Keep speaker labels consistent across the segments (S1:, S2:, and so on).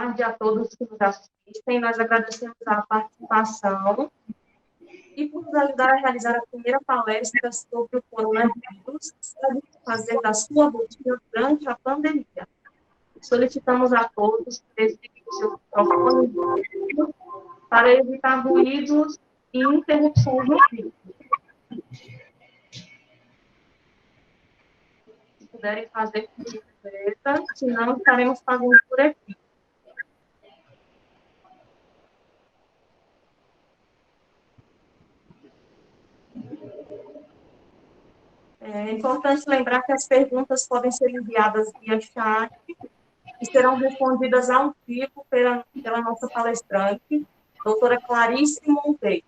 S1: tarde a todos que nos assistem. Nós agradecemos a participação e por nos ajudar a realizar a primeira palestra sobre o coronavírus, fazer da sua rotina durante a pandemia. Solicitamos a todos que desliguem o seu microfone para evitar ruídos e interrupções no vídeo. Se puderem fazer com gentileza, senão estaremos fazendo por aqui. É importante lembrar que as perguntas podem ser enviadas via chat e serão respondidas ao vivo pela nossa palestrante, doutora Clarice Monteiro.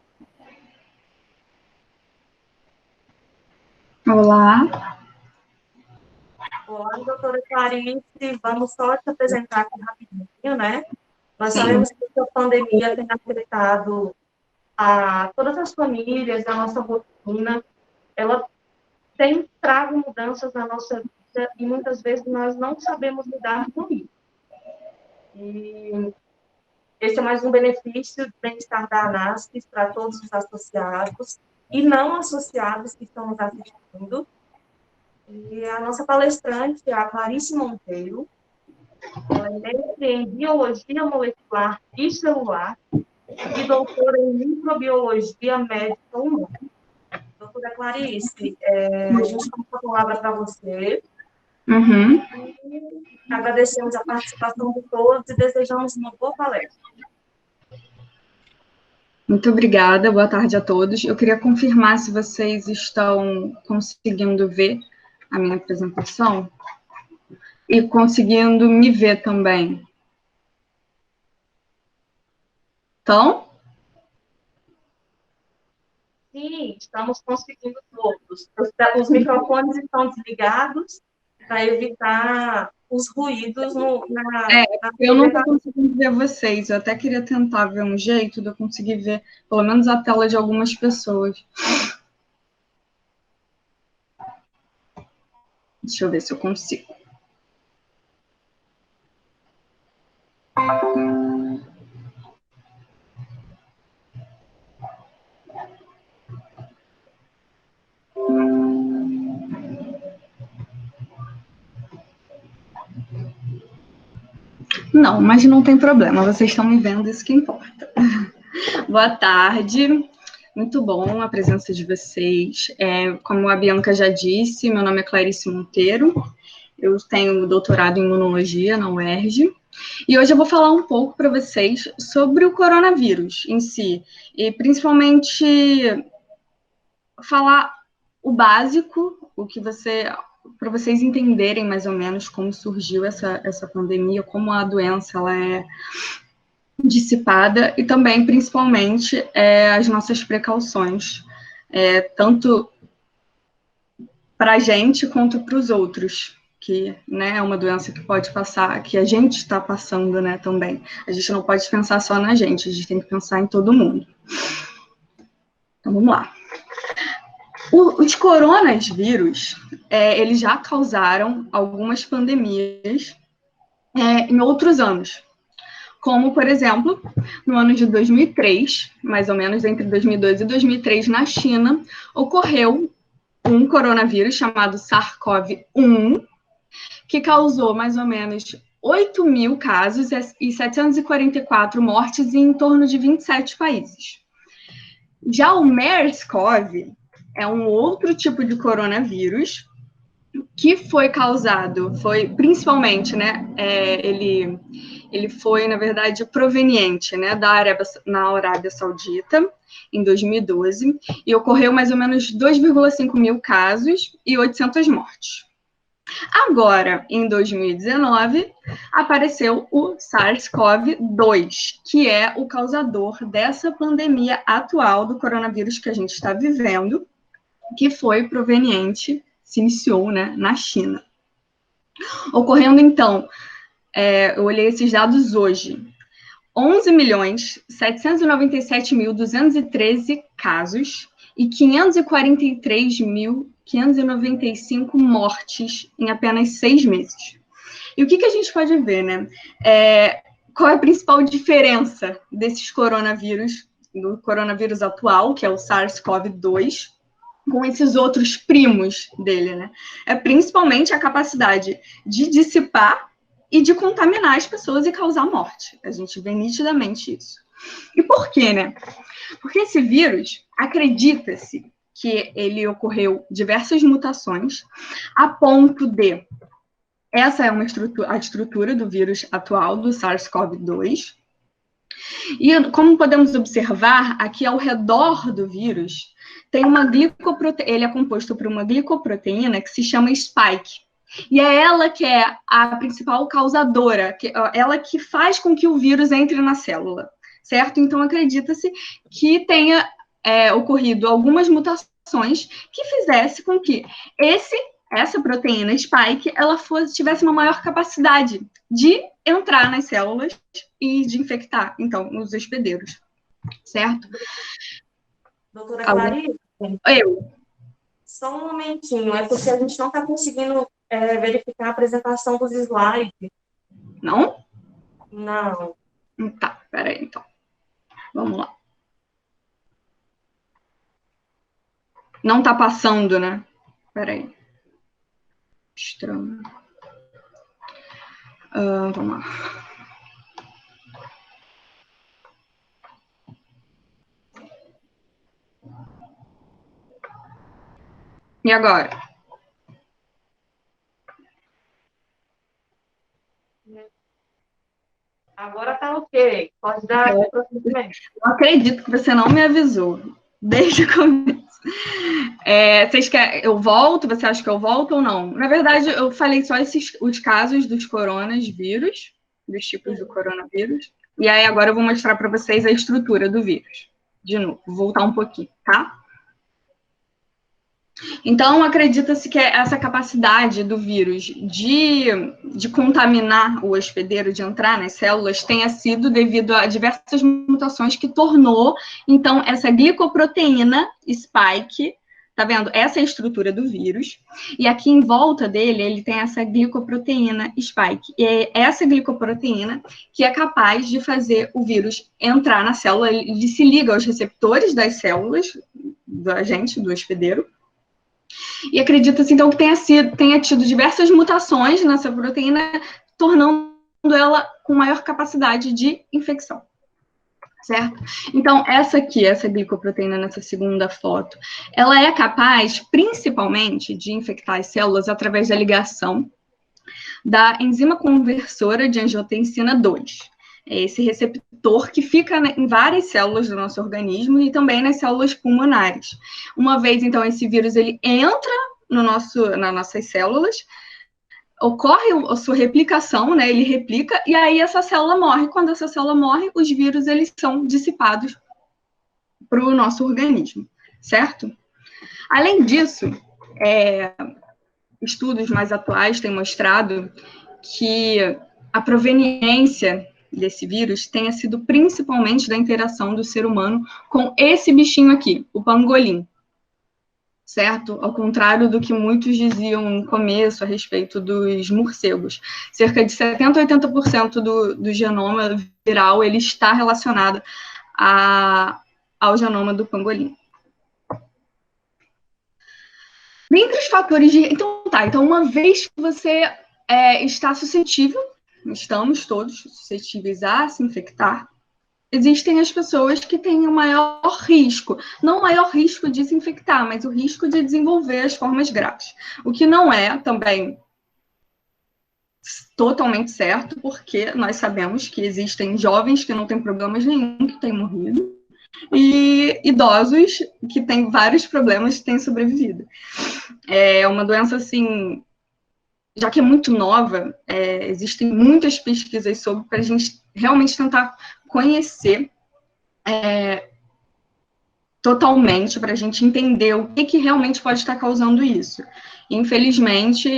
S2: Olá.
S1: Olá, doutora Clarice. Vamos só te apresentar aqui rapidinho, né? Nós sabemos que a pandemia tem afetado a todas as famílias, a nossa rotina. Ela tem trago mudanças na nossa vida e muitas vezes nós não sabemos lidar com isso. E esse é mais um benefício do bem-estar da ANASP para todos os associados e não associados que estão nos assistindo. E a nossa palestrante é a Clarice Monteiro. Ela é mestre em Biologia Molecular e Celular e doutora em Microbiologia Médica Humana. Doutora Clarice, a gente tem uma palavra para você. E agradecemos a participação de todos e desejamos uma boa palestra.
S2: Muito obrigada, boa tarde a todos. Eu queria confirmar se vocês estão conseguindo ver a minha apresentação e conseguindo me ver também. Então?
S1: Sim, estamos conseguindo todos. Os microfones estão desligados para evitar os ruídos
S2: eu não estou conseguindo ver vocês. Eu até queria tentar ver um jeito de eu conseguir ver pelo menos a tela de algumas pessoas. Deixa eu ver se eu consigo. Não, mas não tem problema, vocês estão me vendo, isso que importa. Boa tarde, muito bom a presença de vocês. Como a Bianca já disse, meu nome é Clarice Monteiro, eu tenho doutorado em imunologia na UERJ, e hoje eu vou falar um pouco para vocês sobre o coronavírus em si, e principalmente falar o básico, para vocês entenderem mais ou menos como surgiu essa pandemia, como a doença ela é dissipada e também, principalmente, as nossas precauções, tanto para a gente quanto para os outros, que, né, é uma doença que pode passar, que a gente está passando, né, também. A gente não pode pensar só na gente, a gente tem que pensar em todo mundo. Então, vamos lá. Os coronavírus, eles já causaram algumas pandemias em outros anos, como, por exemplo, no ano de 2003, mais ou menos entre 2002 e 2003, na China, ocorreu um coronavírus chamado SARS-CoV-1, que causou mais ou menos 8 mil casos e 744 mortes em torno de 27 países. Já o MERS-CoV é um outro tipo de coronavírus que foi causado, principalmente, né, ele foi, na verdade, proveniente, né, na Arábia Saudita, em 2012, e ocorreu mais ou menos 2,5 mil casos e 800 mortes. Agora, em 2019, apareceu o SARS-CoV-2, que é o causador dessa pandemia atual do coronavírus que a gente está vivendo, que foi proveniente, se iniciou, né, na China. Ocorrendo, então, eu olhei esses dados hoje, 11.797.213 casos e 543.595 mortes em apenas 6 meses. E o que a gente pode ver, né? qual é a principal diferença desses coronavírus, do coronavírus atual, que é o SARS-CoV-2, com esses outros primos dele, né? É principalmente a capacidade de dissipar e de contaminar as pessoas e causar morte. A gente vê nitidamente isso. E por quê, né? Porque esse vírus, acredita-se que ele ocorreu diversas mutações a ponto de... Essa é a estrutura do vírus atual, do SARS-CoV-2. E como podemos observar, aqui ao redor do vírus, tem uma glicoproteína, ele é composto por uma glicoproteína que se chama spike. E é ela que é a principal causadora, ela que faz com que o vírus entre na célula, certo? Então, acredita-se que tenha ocorrido algumas mutações que fizesse com que essa proteína spike, ela tivesse uma maior capacidade de entrar nas células e de infectar, então, os hospedeiros, certo?
S1: Doutora Clarice?
S2: Eu.
S1: Só um momentinho, é porque a gente não está conseguindo verificar a apresentação dos slides.
S2: Não?
S1: Não.
S2: Tá, peraí, então. Vamos lá. Não tá passando, né? Peraí. Estranho. Vamos lá. E agora?
S1: Agora tá ok. Pode dar prosseguimento.
S2: Eu acredito que você não me avisou desde o começo. Vocês querem? Eu volto? Você acha que eu volto ou não? Na verdade, eu falei só os casos dos coronavírus, dos tipos do coronavírus. E aí agora eu vou mostrar para vocês a estrutura do vírus. De novo, vou voltar um pouquinho, tá? Então, acredita-se que essa capacidade do vírus de contaminar o hospedeiro, de entrar nas células, tenha sido devido a diversas mutações que tornou, então, essa glicoproteína spike, tá vendo? Essa é a estrutura do vírus, e aqui em volta dele, ele tem essa glicoproteína spike, e é essa glicoproteína que é capaz de fazer o vírus entrar na célula, ele se liga aos receptores das células do agente, do hospedeiro, e acredita-se, então, que tenha tido diversas mutações nessa proteína, tornando ela com maior capacidade de infecção, certo? Então, essa glicoproteína nessa segunda foto, ela é capaz, principalmente, de infectar as células através da ligação da enzima conversora de angiotensina 2. É esse receptor que fica em várias células do nosso organismo e também nas células pulmonares. Uma vez, então, esse vírus ele entra nas nossas células, ocorre a sua replicação, né? Ele replica e aí essa célula morre. Quando essa célula morre, os vírus eles são dissipados para o nosso organismo, certo? Além disso, estudos mais atuais têm mostrado que a proveniência desse vírus tenha sido principalmente da interação do ser humano com esse bichinho aqui, o pangolim, certo? Ao contrário do que muitos diziam no começo a respeito dos morcegos. Cerca de 70% a 80% do genoma viral ele está relacionado ao genoma do pangolim. Dentre os fatores de... Então, uma vez que você está suscetível, estamos todos suscetíveis a se infectar, existem as pessoas que têm o maior risco, não o maior risco de se infectar, mas o risco de desenvolver as formas graves, o que não é também totalmente certo, porque nós sabemos que existem jovens que não têm problemas nenhum, que têm morrido, e idosos que têm vários problemas que têm sobrevivido. É uma doença, assim, já que é muito nova, existem muitas pesquisas sobre para a gente realmente tentar conhecer totalmente, para a gente entender o que realmente pode estar causando isso. Infelizmente,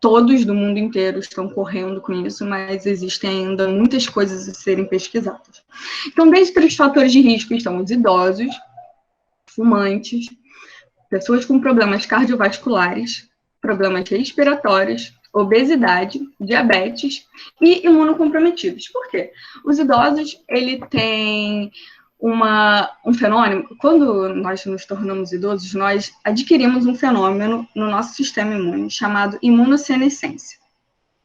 S2: todos do mundo inteiro estão correndo com isso, mas existem ainda muitas coisas a serem pesquisadas. Então, dentre os fatores de risco estão os idosos, fumantes, pessoas com problemas cardiovasculares, problemas respiratórios, obesidade, diabetes e imunocomprometidos. Por quê? Os idosos, ele tem um fenômeno, quando nós nos tornamos idosos, nós adquirimos um fenômeno no nosso sistema imune chamado imunossenescência.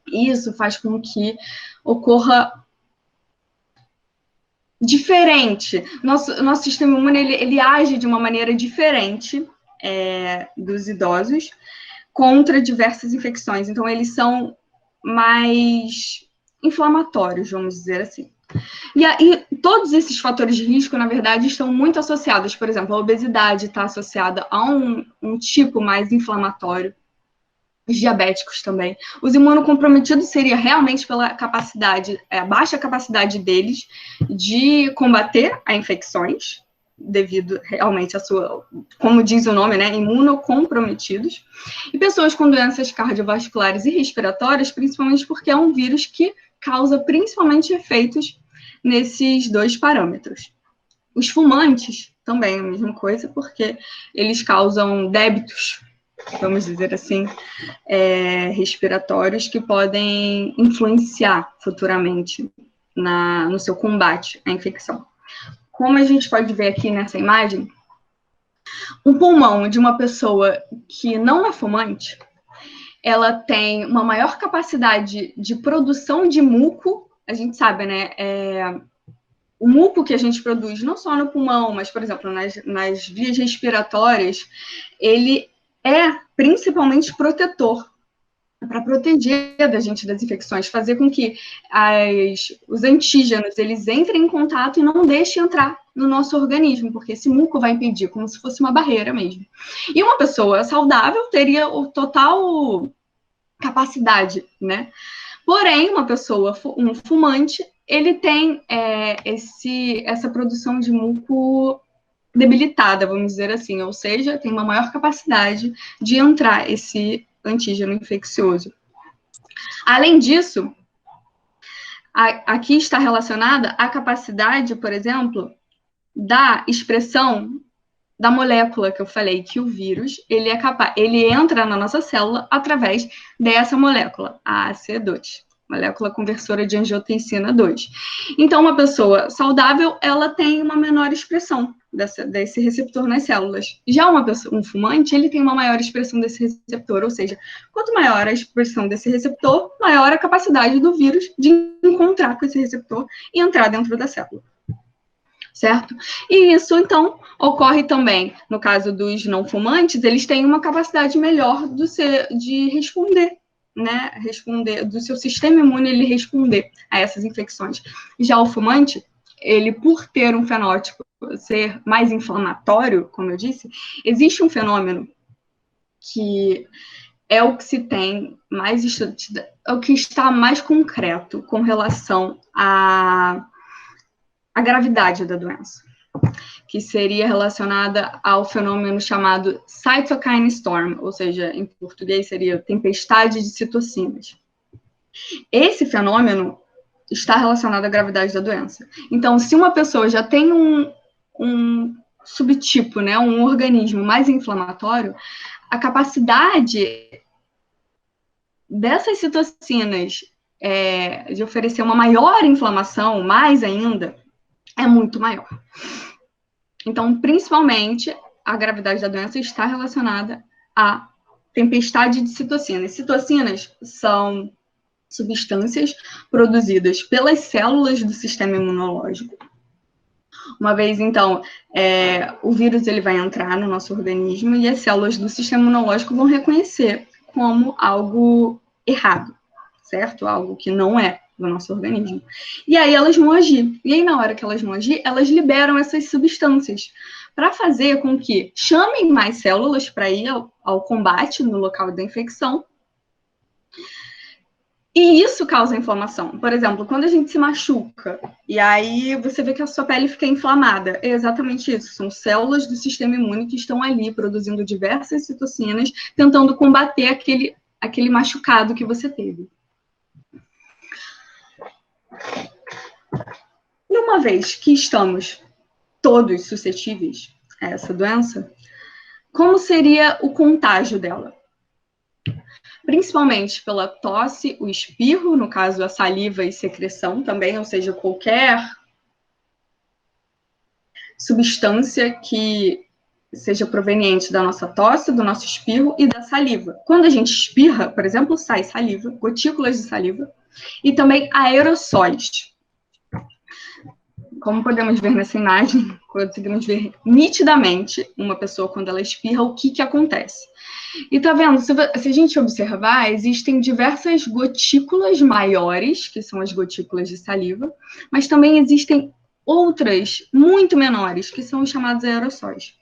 S2: Isso faz com que ocorra diferente. Nosso sistema imune, ele age de uma maneira diferente dos idosos contra diversas infecções. Então, eles são mais inflamatórios, vamos dizer assim. E aí, todos esses fatores de risco, na verdade, estão muito associados. Por exemplo, a obesidade está associada a um tipo mais inflamatório. Os diabéticos também. Os imunocomprometidos seria realmente pela capacidade, a baixa capacidade deles de combater as infecções, devido realmente à sua, como diz o nome, né, imunocomprometidos. E pessoas com doenças cardiovasculares e respiratórias, principalmente porque é um vírus que causa principalmente efeitos nesses dois parâmetros. Os fumantes também é a mesma coisa, porque eles causam débitos, vamos dizer assim, respiratórios que podem influenciar futuramente no seu combate à infecção. Como a gente pode ver aqui nessa imagem, o pulmão de uma pessoa que não é fumante, ela tem uma maior capacidade de produção de muco. A gente sabe, né? O muco que a gente produz, não só no pulmão, mas, por exemplo, nas vias respiratórias, ele é principalmente protetor, para proteger da gente das infecções, fazer com que os antígenos eles entrem em contato e não deixem entrar no nosso organismo, porque esse muco vai impedir, como se fosse uma barreira mesmo. E uma pessoa saudável teria o total capacidade, né? Porém, uma pessoa, um fumante, ele tem essa produção de muco debilitada, vamos dizer assim, ou seja, tem uma maior capacidade de entrar esse antígeno infeccioso. Além disso, aqui está relacionada a capacidade, por exemplo, da expressão da molécula que eu falei, que o vírus, ele entra na nossa célula através dessa molécula, a AC2, molécula conversora de angiotensina 2. Então, uma pessoa saudável, ela tem uma menor expressão desse receptor nas células. Já um fumante, ele tem uma maior expressão desse receptor, ou seja, quanto maior a expressão desse receptor, maior a capacidade do vírus de encontrar com esse receptor e entrar dentro da célula. Certo? E isso, então, ocorre também, no caso dos não fumantes, eles têm uma capacidade melhor de responder, né? Do seu sistema imune, ele responder a essas infecções. Já o fumante, ele, por ter um fenótipo ser mais inflamatório, como eu disse, existe um fenômeno que é o que se tem mais, é o que está mais concreto com relação à gravidade da doença, que seria relacionada ao fenômeno chamado cytokine storm, ou seja, em português seria tempestade de citocinas. Esse fenômeno está relacionado à gravidade da doença. Então, se uma pessoa já tem um subtipo, né, um organismo mais inflamatório, a capacidade dessas citocinas de oferecer uma maior inflamação, mais ainda, é muito maior. Então, principalmente, a gravidade da doença está relacionada à tempestade de citocinas. Citocinas são substâncias produzidas pelas células do sistema imunológico. Uma vez, então, o vírus ele vai entrar no nosso organismo e as células do sistema imunológico vão reconhecer como algo errado, certo? Algo que não é do nosso organismo. E aí elas vão agir. E aí, na hora que elas vão agir, elas liberam essas substâncias para fazer com que chamem mais células para ir ao combate no local da infecção. E isso causa inflamação. Por exemplo, quando a gente se machuca, e aí você vê que a sua pele fica inflamada, é exatamente isso. São células do sistema imune que estão ali produzindo diversas citocinas, tentando combater aquele machucado que você teve. E uma vez que estamos todos suscetíveis a essa doença, como seria o contágio dela? principalmente pela tosse, o espirro, no caso a saliva e secreção também, ou seja, qualquer substância que seja proveniente da nossa tosse, do nosso espirro e da saliva. Quando a gente espirra, por exemplo, sai saliva, gotículas de saliva, e também aerossóis. Como podemos ver nessa imagem, conseguimos ver nitidamente uma pessoa quando ela espirra, o que acontece. E tá vendo, se a gente observar, existem diversas gotículas maiores, que são as gotículas de saliva, mas também existem outras muito menores, que são os chamados aerossóis.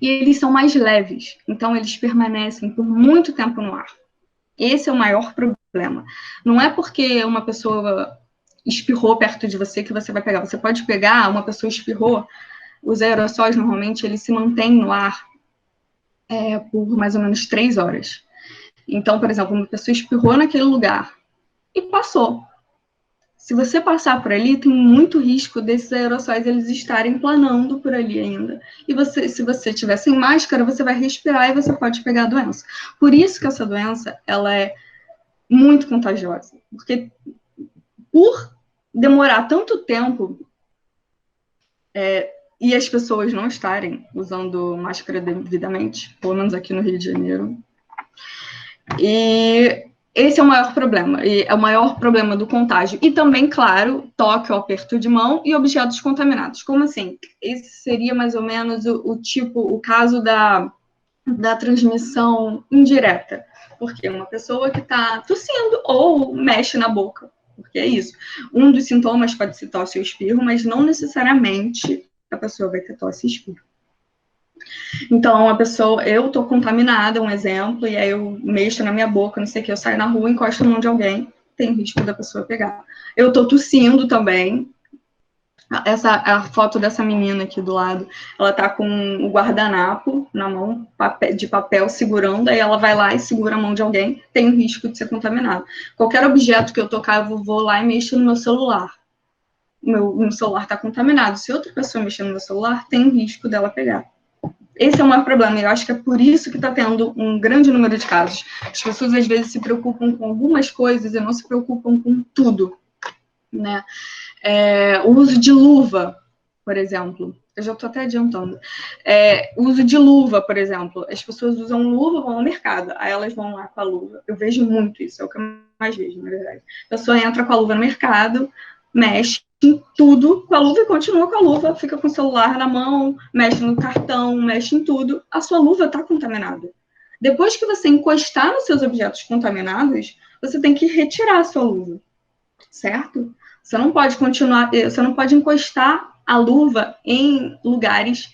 S2: E eles são mais leves, então eles permanecem por muito tempo no ar. Esse é o maior problema. Não é porque uma pessoa espirrou perto de você que você vai pegar. Você pode pegar, uma pessoa espirrou, os aerossóis normalmente eles se mantêm no ar por mais ou menos 3 horas. Então, por exemplo, uma pessoa espirrou naquele lugar e passou. Se você passar por ali, tem muito risco desses aerossóis eles estarem planando por ali ainda. E se você estiver sem máscara, você vai respirar e você pode pegar a doença. Por isso que essa doença, ela é muito contagiosa. Porque por demorar tanto tempo e as pessoas não estarem usando máscara devidamente, pelo menos aqui no Rio de Janeiro, e esse é o maior problema, e é o maior problema do contágio. E também, claro, toque ou aperto de mão e objetos contaminados. Como assim? Esse seria mais ou menos o caso da transmissão indireta. Porque uma pessoa que está tossindo ou mexe na boca, porque é isso. Um dos sintomas pode ser tosse ou espirro, mas não necessariamente a pessoa vai ter tosse e espirro. Então, eu tô contaminada, um exemplo, e aí eu mexo na minha boca, não sei o que, eu saio na rua, encosto na mão de alguém, tem risco da pessoa pegar. Eu tô tossindo também. A foto dessa menina aqui do lado, ela tá com o guardanapo na mão, de papel, segurando, aí ela vai lá e segura a mão de alguém, tem o risco de ser contaminado. Qualquer objeto que eu tocar, eu vou lá e mexo no meu celular. Meu celular tá contaminado. Se outra pessoa mexer no meu celular, tem o risco dela pegar. Esse é o maior problema, e eu acho que é por isso que está tendo um grande número de casos. As pessoas, às vezes, se preocupam com algumas coisas e não se preocupam com tudo, né? O uso de luva, por exemplo. Eu já estou até adiantando. O uso de luva, por exemplo. As pessoas usam luva, vão ao mercado, aí elas vão lá com a luva. Eu vejo muito isso, é o que eu mais vejo, na verdade. A pessoa entra com a luva no mercado, mexe em tudo com a luva e continua com a luva, fica com o celular na mão, mexe no cartão, mexe em tudo, a sua luva está contaminada. Depois que você encostar nos seus objetos contaminados, você tem que retirar a sua luva, certo? Você não pode você não pode encostar a luva em lugares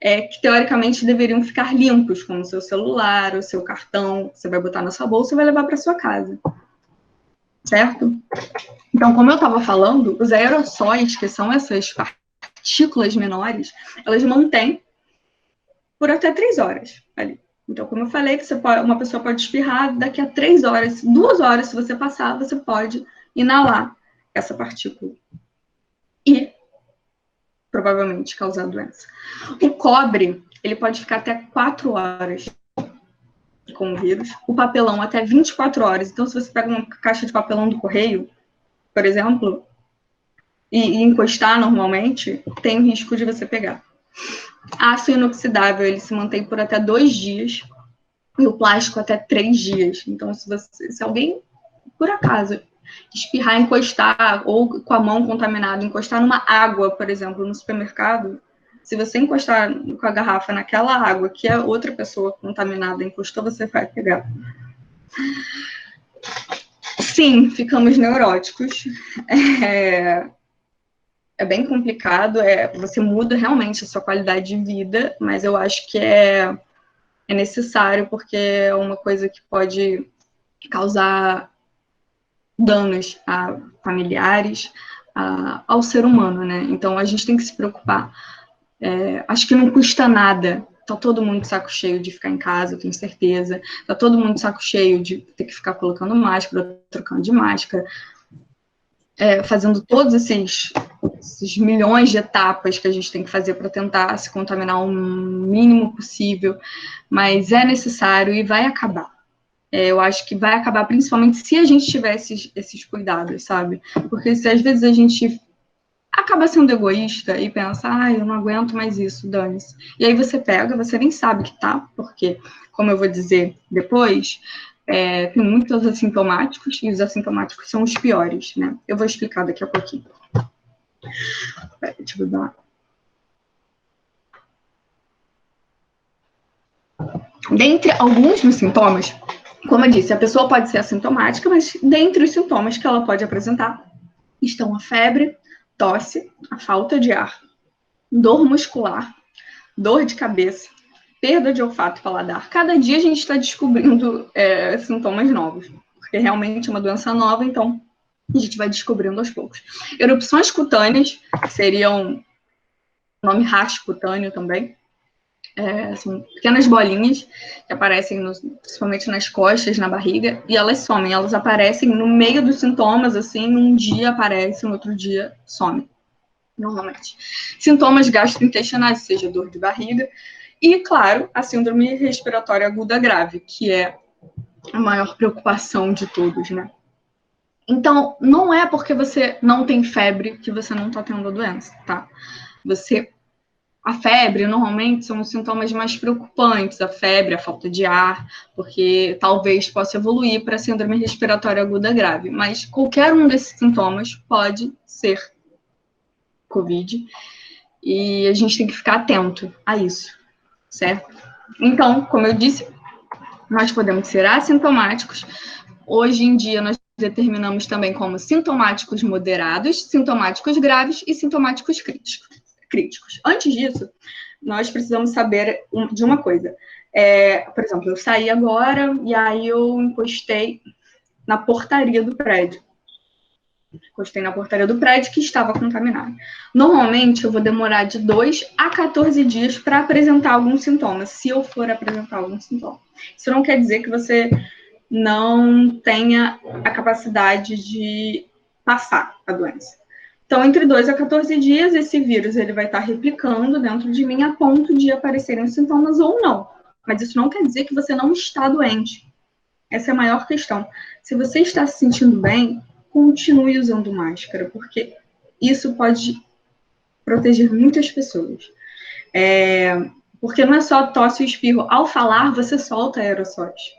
S2: que teoricamente deveriam ficar limpos, como o seu celular, o seu cartão, você vai botar na sua bolsa e vai levar para sua casa. Certo? Então, como eu estava falando, os aerossóis, que são essas partículas menores, elas mantêm por até 3 horas ali. Então, como eu falei, uma pessoa pode espirrar, daqui a 3 horas, 2 horas, se você passar, você pode inalar essa partícula. E, provavelmente, causar doença. O cobre, ele pode ficar até 4 horas com o vírus, o papelão até 24 horas. Então, se você pega uma caixa de papelão do correio, por exemplo, e encostar normalmente, tem o risco de você pegar. Aço inoxidável, ele se mantém por até 2 dias, e o plástico até 3 dias. Então, se alguém, por acaso, espirrar, encostar, ou com a mão contaminada, encostar numa água, por exemplo, no supermercado, se você encostar com a garrafa naquela água que a outra pessoa contaminada encostou, você vai pegar. Sim, ficamos neuróticos. É bem complicado, você muda realmente a sua qualidade de vida, mas eu acho que é necessário, porque é uma coisa que pode causar danos a familiares, ao ser humano, né? Então, a gente tem que se preocupar. Acho que não custa nada. Tá todo mundo de saco cheio de ficar em casa, eu tenho certeza. Tá todo mundo de saco cheio de ter que ficar colocando máscara, trocando de máscara, fazendo todos esses milhões de etapas que a gente tem que fazer para tentar se contaminar o mínimo possível. Mas é necessário e vai acabar. Eu acho que vai acabar principalmente se a gente tiver esses cuidados, sabe? Porque se às vezes a gente acaba sendo egoísta e pensa, eu não aguento mais isso, dane-se. E aí você pega, você nem sabe que tá, porque, como eu vou dizer depois, tem muitos assintomáticos, e os assintomáticos são os piores, né? Eu vou explicar daqui a pouquinho. Deixa eu dar uma... Dentre alguns dos sintomas, como eu disse, a pessoa pode ser assintomática, mas dentre os sintomas que ela pode apresentar estão a febre, tosse, a falta de ar, dor muscular, dor de cabeça, perda de olfato e paladar. Cada dia a gente está descobrindo sintomas novos, porque realmente é uma doença nova, então a gente vai descobrindo aos poucos. Erupções cutâneas seriam nome rash cutâneo também. São pequenas bolinhas que aparecem principalmente nas costas, na barriga, e elas somem. Elas aparecem no meio dos sintomas, assim, um dia aparece, no outro dia some, normalmente. Sintomas gastrointestinais, seja dor de barriga, e, claro, a síndrome respiratória aguda grave, que é a maior preocupação de todos, né? Então, não é porque você não tem febre que você não está tendo a doença, tá? A febre, normalmente, são os sintomas mais preocupantes, a febre, a falta de ar, porque talvez possa evoluir para a síndrome respiratória aguda grave, mas qualquer um desses sintomas pode ser COVID, e a gente tem que ficar atento a isso, certo? Então, como eu disse, nós podemos ser assintomáticos. Hoje em dia, nós determinamos também como sintomáticos moderados, sintomáticos graves e sintomáticos críticos. Antes disso, nós precisamos saber de uma coisa. Por exemplo, eu saí agora e aí eu encostei na portaria do prédio. Encostei na portaria do prédio que estava contaminado. Normalmente, eu vou demorar de 2 a 14 dias para apresentar algum sintoma, se eu for apresentar algum sintoma. Isso não quer dizer que você não tenha a capacidade de passar a doença. Então, entre 2 a 14 dias, esse vírus ele vai estar replicando dentro de mim a ponto de aparecerem os sintomas ou não. Mas isso não quer dizer que você não está doente. Essa é a maior questão. Se você está se sentindo bem, continue usando máscara, porque isso pode proteger muitas pessoas. Porque não é só tosse e espirro. Ao falar, você solta aerossóis.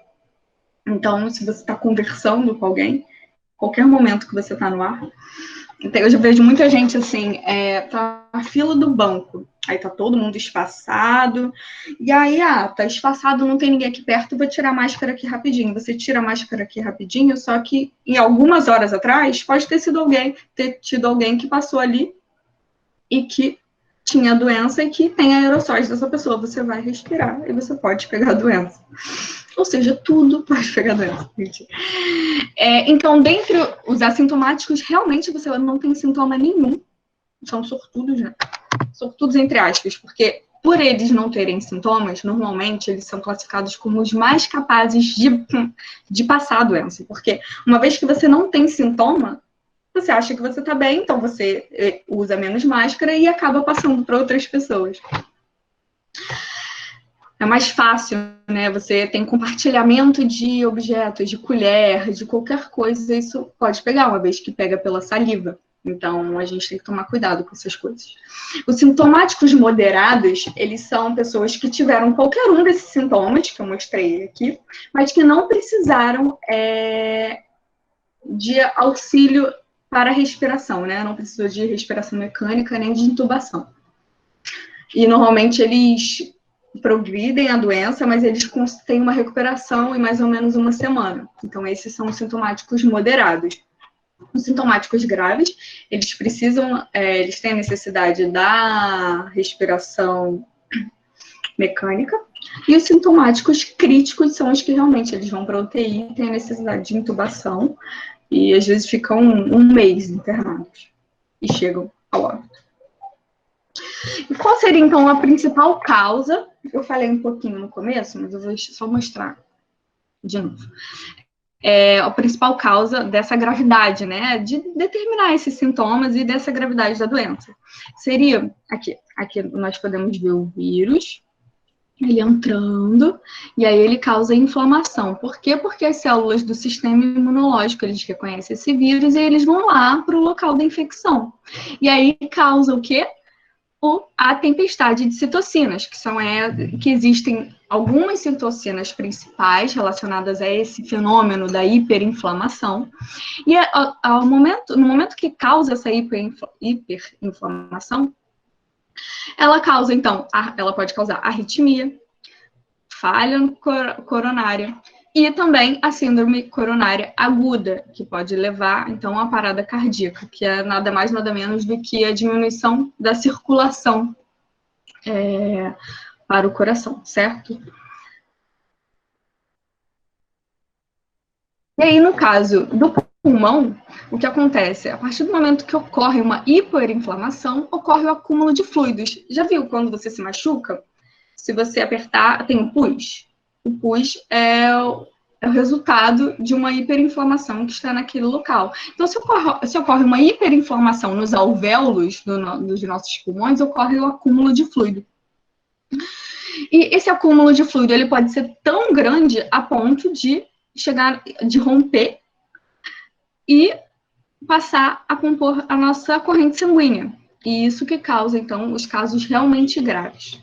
S2: Então, se você está conversando com alguém, qualquer momento que você está no ar, eu já vejo muita gente assim, tá na fila do banco, aí tá todo mundo espaçado, e aí, tá espaçado, não tem ninguém aqui perto, vou tirar a máscara aqui rapidinho. Você tira a máscara aqui rapidinho, só que em algumas horas atrás, pode ter tido alguém que passou ali e que tinha a doença e que tem aerossóis dessa pessoa. Você vai respirar e você pode pegar a doença. Ou seja, tudo pode pegar doença. Então, dentre os assintomáticos, realmente você não tem sintoma nenhum. São sortudos, né? Sortudos entre aspas, porque por eles não terem sintomas, normalmente eles são classificados como os mais capazes de passar a doença. Porque uma vez que você não tem sintoma, você acha que você está bem, então você usa menos máscara e acaba passando para outras pessoas. É mais fácil, né? Você tem compartilhamento de objetos, de colher, de qualquer coisa, isso pode pegar, uma vez que pega pela saliva. Então, a gente tem que tomar cuidado com essas coisas. Os sintomáticos moderados, eles são pessoas que tiveram qualquer um desses sintomas, que eu mostrei aqui, mas que não precisaram de auxílio para respiração, né? Não precisou de respiração mecânica nem de intubação. E, normalmente, eles progridem a doença, mas eles têm uma recuperação em mais ou menos uma semana. Então, esses são os sintomáticos moderados. Os sintomáticos graves, eles têm a necessidade da respiração mecânica, e os sintomáticos críticos são os que realmente eles vão para a UTI, têm a necessidade de intubação, e às vezes ficam um mês internados, e chegam ao óbito. E qual seria, então, a principal causa? Eu falei um pouquinho no começo, mas eu vou só mostrar de novo. A principal causa dessa gravidade, né? De determinar esses sintomas e dessa gravidade da doença. Seria, aqui nós podemos ver o vírus, ele entrando, e aí ele causa inflamação. Por quê? Porque as células do sistema imunológico, eles reconhecem esse vírus e eles vão lá para o local da infecção. E aí causa o quê? A tempestade de citocinas, que existem algumas citocinas principais relacionadas a esse fenômeno da hiperinflamação, e no momento que causa essa hiperinflamação, ela causa, então, ela pode causar arritmia, falha coronária, e também a síndrome coronária aguda, que pode levar, então, a parada cardíaca, que é nada mais, nada menos do que a diminuição da circulação para o coração, certo? E aí, no caso do pulmão, o que acontece? A partir do momento que ocorre uma hiperinflamação, ocorre o acúmulo de fluidos. Já viu quando você se machuca? Se você apertar, tem o pus. O pus é o resultado de uma hiperinflamação que está naquele local. Então, se ocorre uma hiperinflamação nos alvéolos dos nossos pulmões, ocorre o acúmulo de fluido. E esse acúmulo de fluido, ele pode ser tão grande a ponto de romper e passar a compor a nossa corrente sanguínea. E isso que causa, então, os casos realmente graves.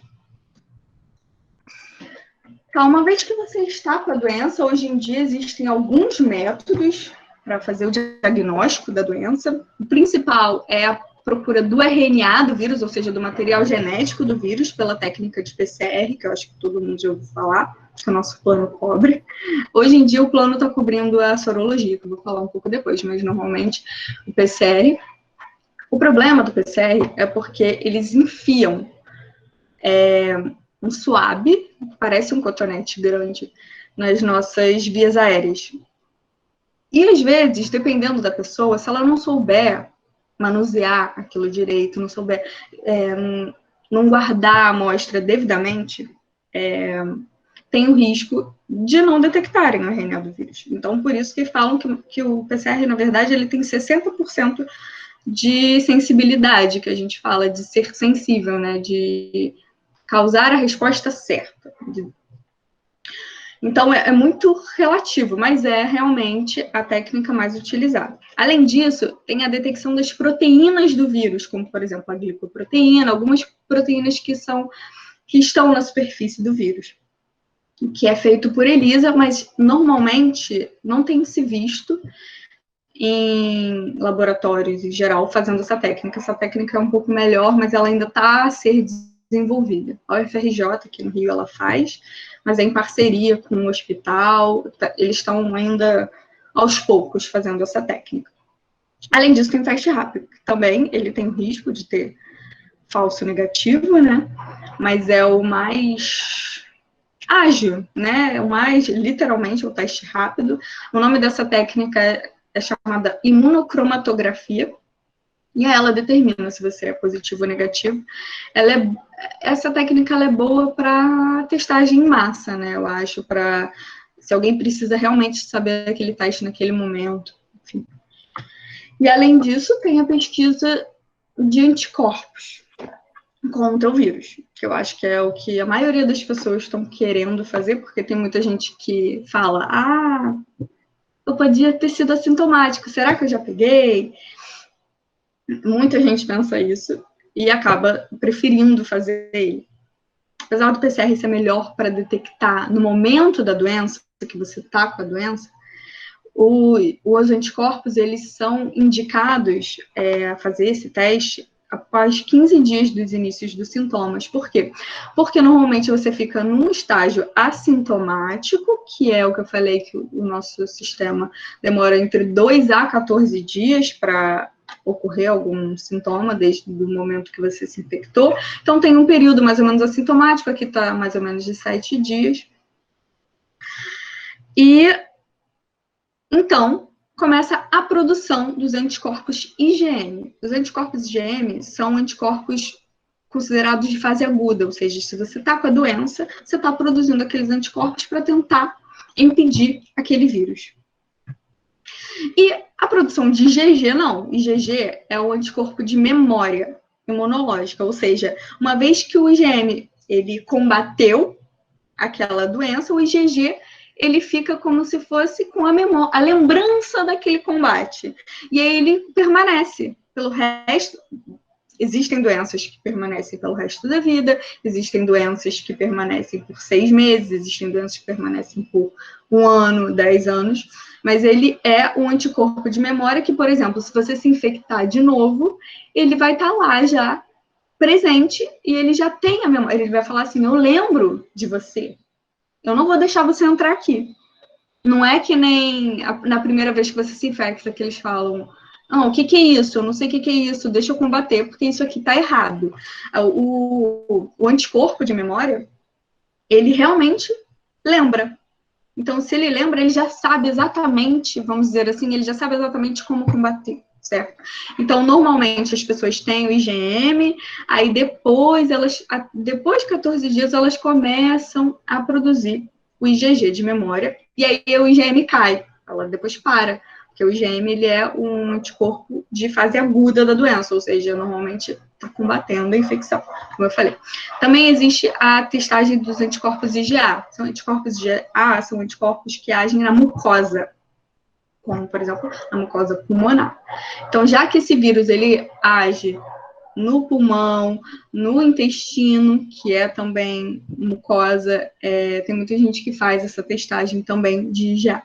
S2: Então, uma vez que você está com a doença, hoje em dia existem alguns métodos para fazer o diagnóstico da doença. O principal é a procura do RNA do vírus, ou seja, do material genético do vírus, pela técnica de PCR, que eu acho que todo mundo já ouviu falar, que o nosso plano cobre. Hoje em dia, o plano está cobrindo a sorologia, que eu vou falar um pouco depois, mas normalmente o PCR. O problema do PCR é porque eles enfiam um swab, parece um cotonete grande, nas nossas vias aéreas. E, às vezes, dependendo da pessoa, se ela não souber manusear aquilo direito, não souber não guardar a amostra devidamente, tem o risco de não detectarem o RNA do vírus. Então, por isso que falam que o PCR, na verdade, ele tem 60% de sensibilidade, que a gente fala de ser sensível, né, de causar a resposta certa. Então, é muito relativo, mas é realmente a técnica mais utilizada. Além disso, tem a detecção das proteínas do vírus, como, por exemplo, a glicoproteína, algumas proteínas que estão na superfície do vírus, que é feito por ELISA, mas normalmente não tem se visto em laboratórios em geral fazendo essa técnica. Essa técnica é um pouco melhor, mas ela ainda está a ser desenvolvida. A UFRJ, aqui no Rio, ela faz, mas é em parceria com o hospital, eles estão ainda aos poucos fazendo essa técnica. Além disso, tem teste rápido, que também ele tem o risco de ter falso negativo, né? Mas é o mais ágil, né? Literalmente, o teste rápido. O nome dessa técnica é chamada imunocromatografia, e ela determina se você é positivo ou negativo. Essa técnica ela é boa para testagem em massa, né? Eu acho, se alguém precisa realmente saber aquele teste naquele momento. Enfim. E, além disso, tem a pesquisa de anticorpos contra o vírus, que eu acho que é o que a maioria das pessoas estão querendo fazer, porque tem muita gente que fala, eu podia ter sido assintomático, será que eu já peguei? Muita gente pensa isso e acaba preferindo fazer ele. Apesar do PCR ser melhor para detectar no momento da doença, que você está com a doença, os anticorpos, eles são indicados a fazer esse teste após 15 dias dos inícios dos sintomas. Por quê? Porque normalmente você fica num estágio assintomático, que é o que eu falei, que o nosso sistema demora entre 2 a 14 dias para ocorrer algum sintoma desde o momento que você se infectou. Então, tem um período mais ou menos assintomático, aqui está mais ou menos de 7 dias. E, então, começa a produção dos anticorpos IgM. Os anticorpos IgM são anticorpos considerados de fase aguda, ou seja, se você está com a doença, você está produzindo aqueles anticorpos para tentar impedir aquele vírus. E a produção de IgG, não. IgG é o anticorpo de memória imunológica, ou seja, uma vez que o IgM ele combateu aquela doença, o IgG, ele fica como se fosse com a memória, a lembrança daquele combate. E aí ele permanece pelo resto. Existem doenças que permanecem pelo resto da vida, existem doenças que permanecem por 6 meses, existem doenças que permanecem por 1 ano, 10 anos, mas ele é um anticorpo de memória que, por exemplo, se você se infectar de novo, ele vai estar lá já presente e ele já tem a memória. Ele vai falar assim, eu lembro de você, eu não vou deixar você entrar aqui. Não é que nem na primeira vez que você se infecta, que eles falam, não, o que é isso? Eu não sei o que é isso, deixa eu combater, porque isso aqui está errado. O anticorpo de memória, ele realmente lembra. Então, se ele lembra, ele já sabe exatamente, vamos dizer assim, ele já sabe exatamente como combater, certo? Então, normalmente, as pessoas têm o IgM, aí depois de 14 dias, elas começam a produzir o IgG de memória, e aí o IgM cai, ela depois para, porque o IgM, ele é um anticorpo de fase aguda da doença, ou seja, normalmente está combatendo a infecção, como eu falei. Também existe a testagem dos anticorpos IgA. São anticorpos IgA, são anticorpos que agem na mucosa, como, por exemplo, na mucosa pulmonar. Então, já que esse vírus, ele age no pulmão, no intestino, que é também mucosa, tem muita gente que faz essa testagem também de IgA.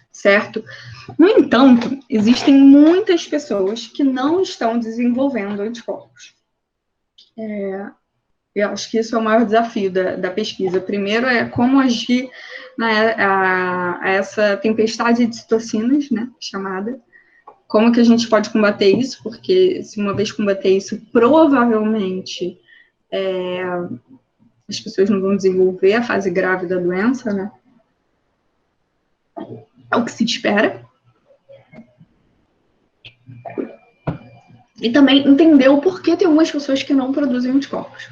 S2: Certo? No entanto, existem muitas pessoas que não estão desenvolvendo anticorpos. Eu acho que isso é o maior desafio da pesquisa. Primeiro é como agir a essa tempestade de citocinas, né, chamada. Como que a gente pode combater isso? Porque se uma vez combater isso, provavelmente as pessoas não vão desenvolver a fase grave da doença, né? É o que se espera. E também entender o porquê tem algumas pessoas que não produzem anticorpos.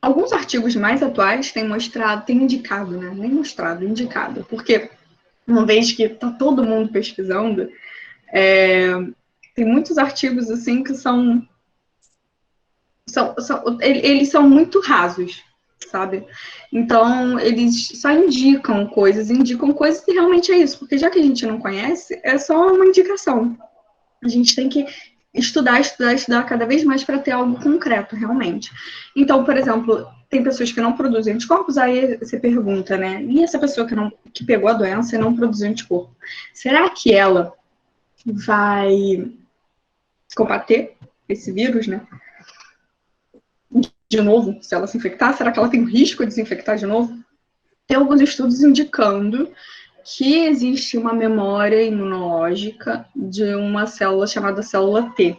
S2: Alguns artigos mais atuais têm indicado, né? Nem mostrado, indicado. Porque, uma vez que está todo mundo pesquisando, tem muitos artigos, assim, que eles são muito rasos, sabe? Então, eles só indicam coisas e realmente é isso. Porque já que a gente não conhece, é só uma indicação. A gente tem que estudar cada vez mais para ter algo concreto, realmente. Então, por exemplo, tem pessoas que não produzem anticorpos, aí você pergunta, né? E essa pessoa que pegou a doença e não produziu anticorpo? Será que ela vai combater esse vírus, né? De novo, se ela se infectar, será que ela tem o risco de se infectar de novo? Tem alguns estudos indicando que existe uma memória imunológica de uma célula chamada célula T.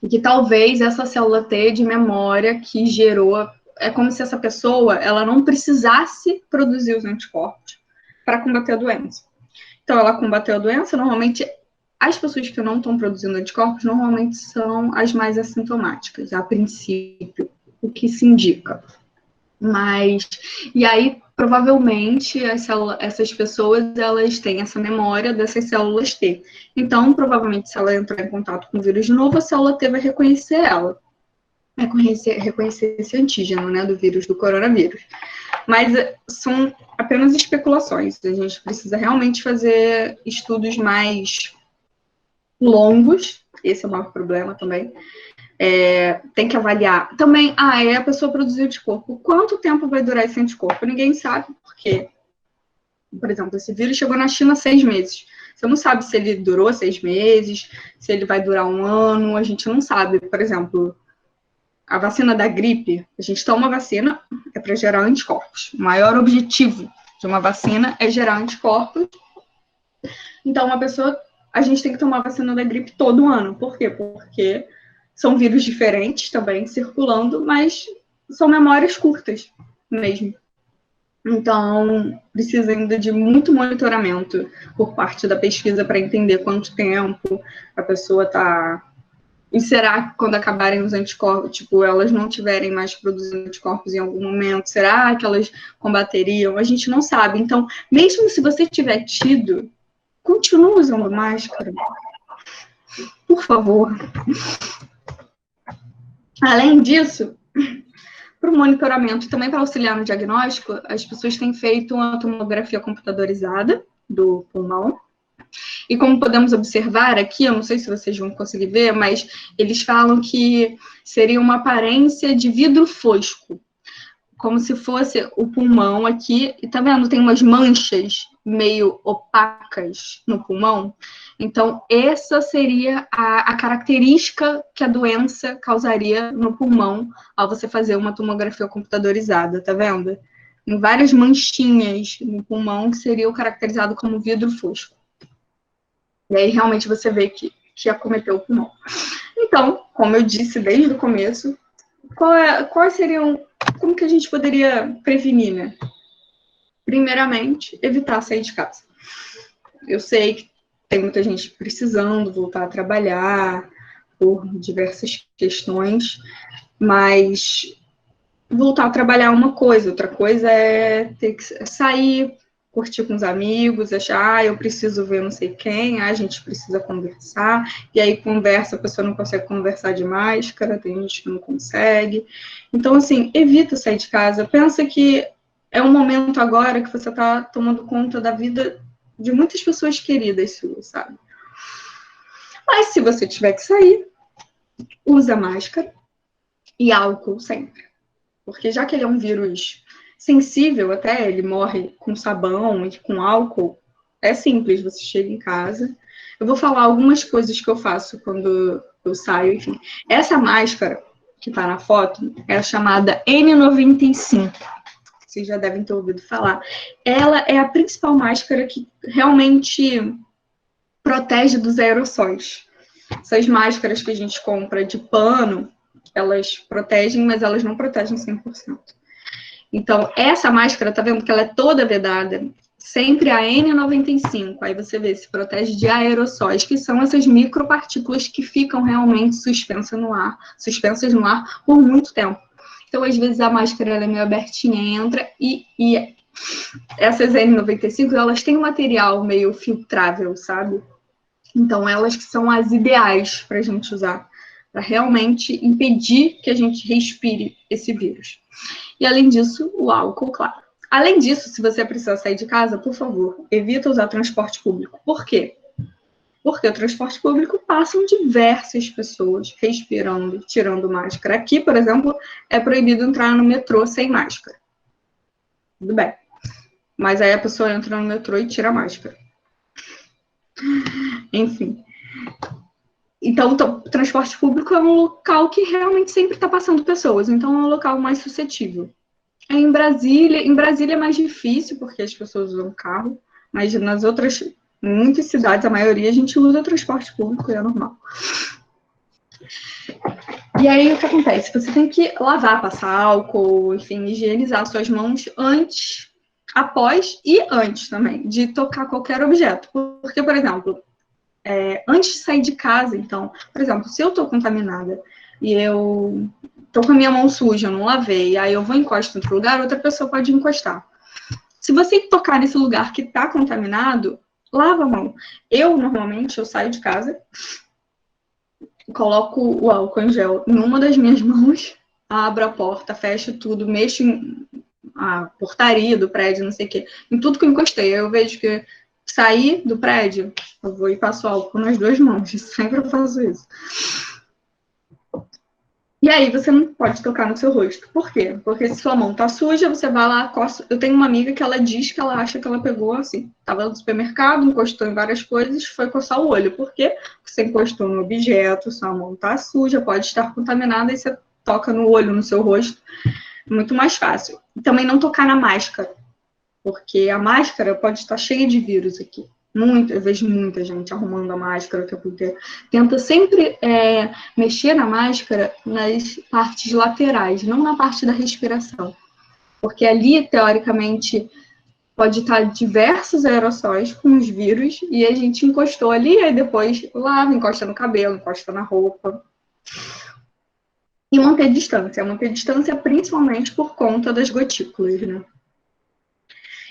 S2: E que talvez essa célula T de memória que gerou... É como se essa pessoa ela não precisasse produzir os anticorpos para combater a doença. Então, ela combateu a doença, normalmente... As pessoas que não estão produzindo anticorpos, normalmente são as mais assintomáticas, a princípio, o que se indica. E aí, provavelmente, essas pessoas, elas têm essa memória dessas células T. Então, provavelmente, se ela entrar em contato com o vírus de novo, a célula T vai reconhecer ela. Reconhecer esse antígeno, né, do vírus, do coronavírus. Mas são apenas especulações. A gente precisa realmente fazer estudos mais longos. Esse é o maior problema também. Tem que avaliar. Também, a pessoa produziu anticorpo. Quanto tempo vai durar esse anticorpo? Ninguém sabe, porque, por exemplo, esse vírus chegou na China há 6 meses. Você não sabe se ele durou 6 meses, se ele vai durar 1 ano, a gente não sabe. Por exemplo, a vacina da gripe, a gente toma vacina para gerar anticorpos. O maior objetivo de uma vacina é gerar anticorpos. Então, a gente tem que tomar vacina da gripe todo ano. Por quê? Porque são vírus diferentes também circulando, mas são memórias curtas mesmo. Então, precisa ainda de muito monitoramento por parte da pesquisa para entender quanto tempo a pessoa está... E será que quando acabarem os anticorpos, tipo, elas não estiverem mais produzindo anticorpos em algum momento, será que elas combateriam? A gente não sabe. Então, mesmo se você tiver tido, continue usando máscara. Por favor. Além disso, para o monitoramento, também para auxiliar no diagnóstico, as pessoas têm feito uma tomografia computadorizada do pulmão. E como podemos observar aqui, eu não sei se vocês vão conseguir ver, mas eles falam que seria uma aparência de vidro fosco, como se fosse o pulmão aqui, e tá vendo? Tem umas manchas meio opacas no pulmão. Então, essa seria a característica que a doença causaria no pulmão ao você fazer uma tomografia computadorizada, tá vendo? Em várias manchinhas no pulmão que seriam caracterizadas como vidro fosco. E aí, realmente, você vê que acometeu o pulmão. Então, como eu disse desde o começo, quais seriam... Como que a gente poderia prevenir, né? Primeiramente, evitar sair de casa. Eu sei que tem muita gente precisando voltar a trabalhar por diversas questões, mas voltar a trabalhar é uma coisa, outra coisa é ter que sair, curtir com os amigos, achar, eu preciso ver não sei quem, a gente precisa conversar, e aí conversa, a pessoa não consegue conversar de máscara, tem gente que não consegue. Então, assim, evita sair de casa, pensa que é um momento agora que você está tomando conta da vida de muitas pessoas queridas suas, sabe? Mas se você tiver que sair, usa máscara e álcool sempre. Porque já que ele é um vírus sensível até, ele morre com sabão e com álcool, é simples, você chega em casa. Eu vou falar algumas coisas que eu faço quando eu saio, enfim. Essa máscara que está na foto é a chamada N95. Vocês já devem ter ouvido falar. Ela é a principal máscara que realmente protege dos aerossóis. Essas máscaras que a gente compra de pano, elas protegem, mas elas não protegem 100%. Então, essa máscara, tá vendo que ela é toda vedada? Sempre a N95. Aí você vê, se protege de aerossóis, que são essas micropartículas que ficam realmente suspensas no ar por muito tempo. Então, às vezes, a máscara ela é meio abertinha, entra e essas N95, elas têm um material meio filtrável, sabe? Então, elas que são as ideais para a gente usar, para realmente impedir que a gente respire esse vírus. E, além disso, o álcool, claro. Além disso, se você precisar sair de casa, por favor, evita usar transporte público. Por quê? Porque o transporte público passam diversas pessoas respirando, tirando máscara. Aqui, por exemplo, é proibido entrar no metrô sem máscara. Tudo bem. Mas aí a pessoa entra no metrô e tira a máscara. Enfim. Então, o transporte público é um local que realmente sempre está passando pessoas. Então, é um local mais suscetível. Em Brasília é mais difícil, porque as pessoas usam carro. Mas nas outras, muitas cidades, a maioria, a gente usa transporte público e é normal. E aí, o que acontece? Você tem que lavar, passar álcool, enfim, higienizar suas mãos antes, após e antes também, de tocar qualquer objeto. Porque, por exemplo, antes de sair de casa, então, por exemplo, se eu estou contaminada e eu estou com a minha mão suja, eu não lavei, aí eu vou encosto em outro lugar, outra pessoa pode encostar. Se você tocar nesse lugar que está contaminado, lava a mão. Normalmente, eu saio de casa, coloco o álcool em gel numa das minhas mãos, abro a porta, fecho tudo, mexo a portaria do prédio, não sei o quê, em tudo que eu encostei. Eu vejo que sair do prédio, eu vou e passo álcool nas duas mãos. Sempre eu faço isso. E aí você não pode tocar no seu rosto. Por quê? Porque se sua mão tá suja, você vai lá, coça. Eu tenho uma amiga que ela diz que ela acha que ela pegou assim. Tava no supermercado, encostou em várias coisas, foi coçar o olho. Por quê? Porque você encostou no objeto, sua mão tá suja, pode estar contaminada, e você toca no olho, no seu rosto. Muito mais fácil. E também não tocar na máscara. Porque a máscara pode estar cheia de vírus aqui. Eu vejo muita gente arrumando a máscara o tempo inteiro. Tenta sempre mexer na máscara nas partes laterais, não na parte da respiração. Porque ali, teoricamente, pode estar diversos aerossóis com os vírus, e a gente encostou ali, aí depois lava, encosta no cabelo, encosta na roupa. E manter distância principalmente por conta das gotículas, né?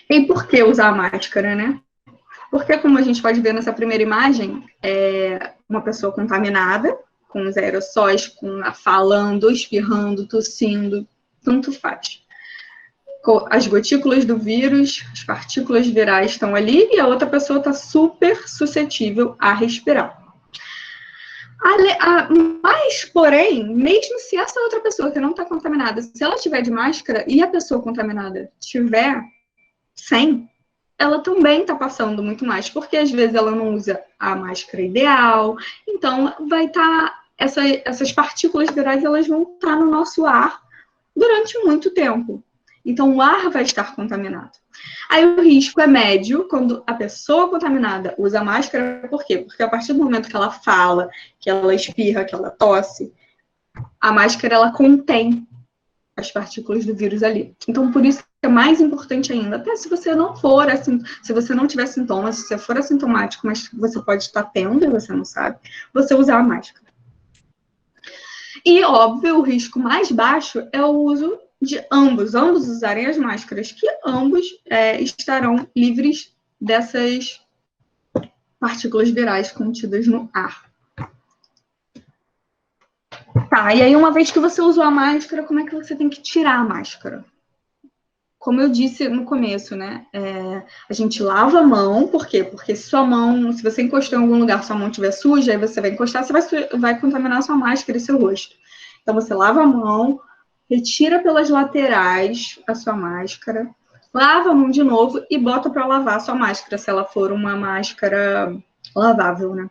S2: E por que usar máscara, né? Porque, como a gente pode ver nessa primeira imagem, é uma pessoa contaminada, com os aerossóis, falando, espirrando, tossindo. tanto faz. As gotículas do vírus, as partículas virais estão ali e a outra pessoa está super suscetível a respirar. Mas, porém, mesmo se essa outra pessoa que não está contaminada, se ela estiver de máscara e a pessoa contaminada estiver sem, ela também está passando muito mais, porque às vezes ela não usa a máscara ideal, então vai estar, essas partículas virais, elas vão estar no nosso ar durante muito tempo. Então, o ar vai estar contaminado. Aí, o risco é médio quando a pessoa contaminada usa máscara. Por quê? Porque a partir do momento que ela fala, que ela espirra, que ela tosse, a máscara, ela contém as partículas do vírus ali. Então, por isso que é mais importante ainda, até se você não for, assim, se você não tiver sintomas, se você for assintomático, mas você pode estar tendo e você não sabe, você usar a máscara. E, óbvio, o risco mais baixo é o uso de ambos usarem as máscaras, que ambos estarão livres dessas partículas virais contidas no ar. Tá, e aí uma vez que você usou a máscara, como é que você tem que tirar a máscara? Como eu disse no começo, né? A gente lava a mão, por quê? Porque se você encostou em algum lugar, sua mão estiver suja, aí você vai encostar, você vai contaminar sua máscara e seu rosto. Então, você lava a mão, retira pelas laterais a sua máscara, lava a mão de novo e bota para lavar a sua máscara, se ela for uma máscara lavável, né?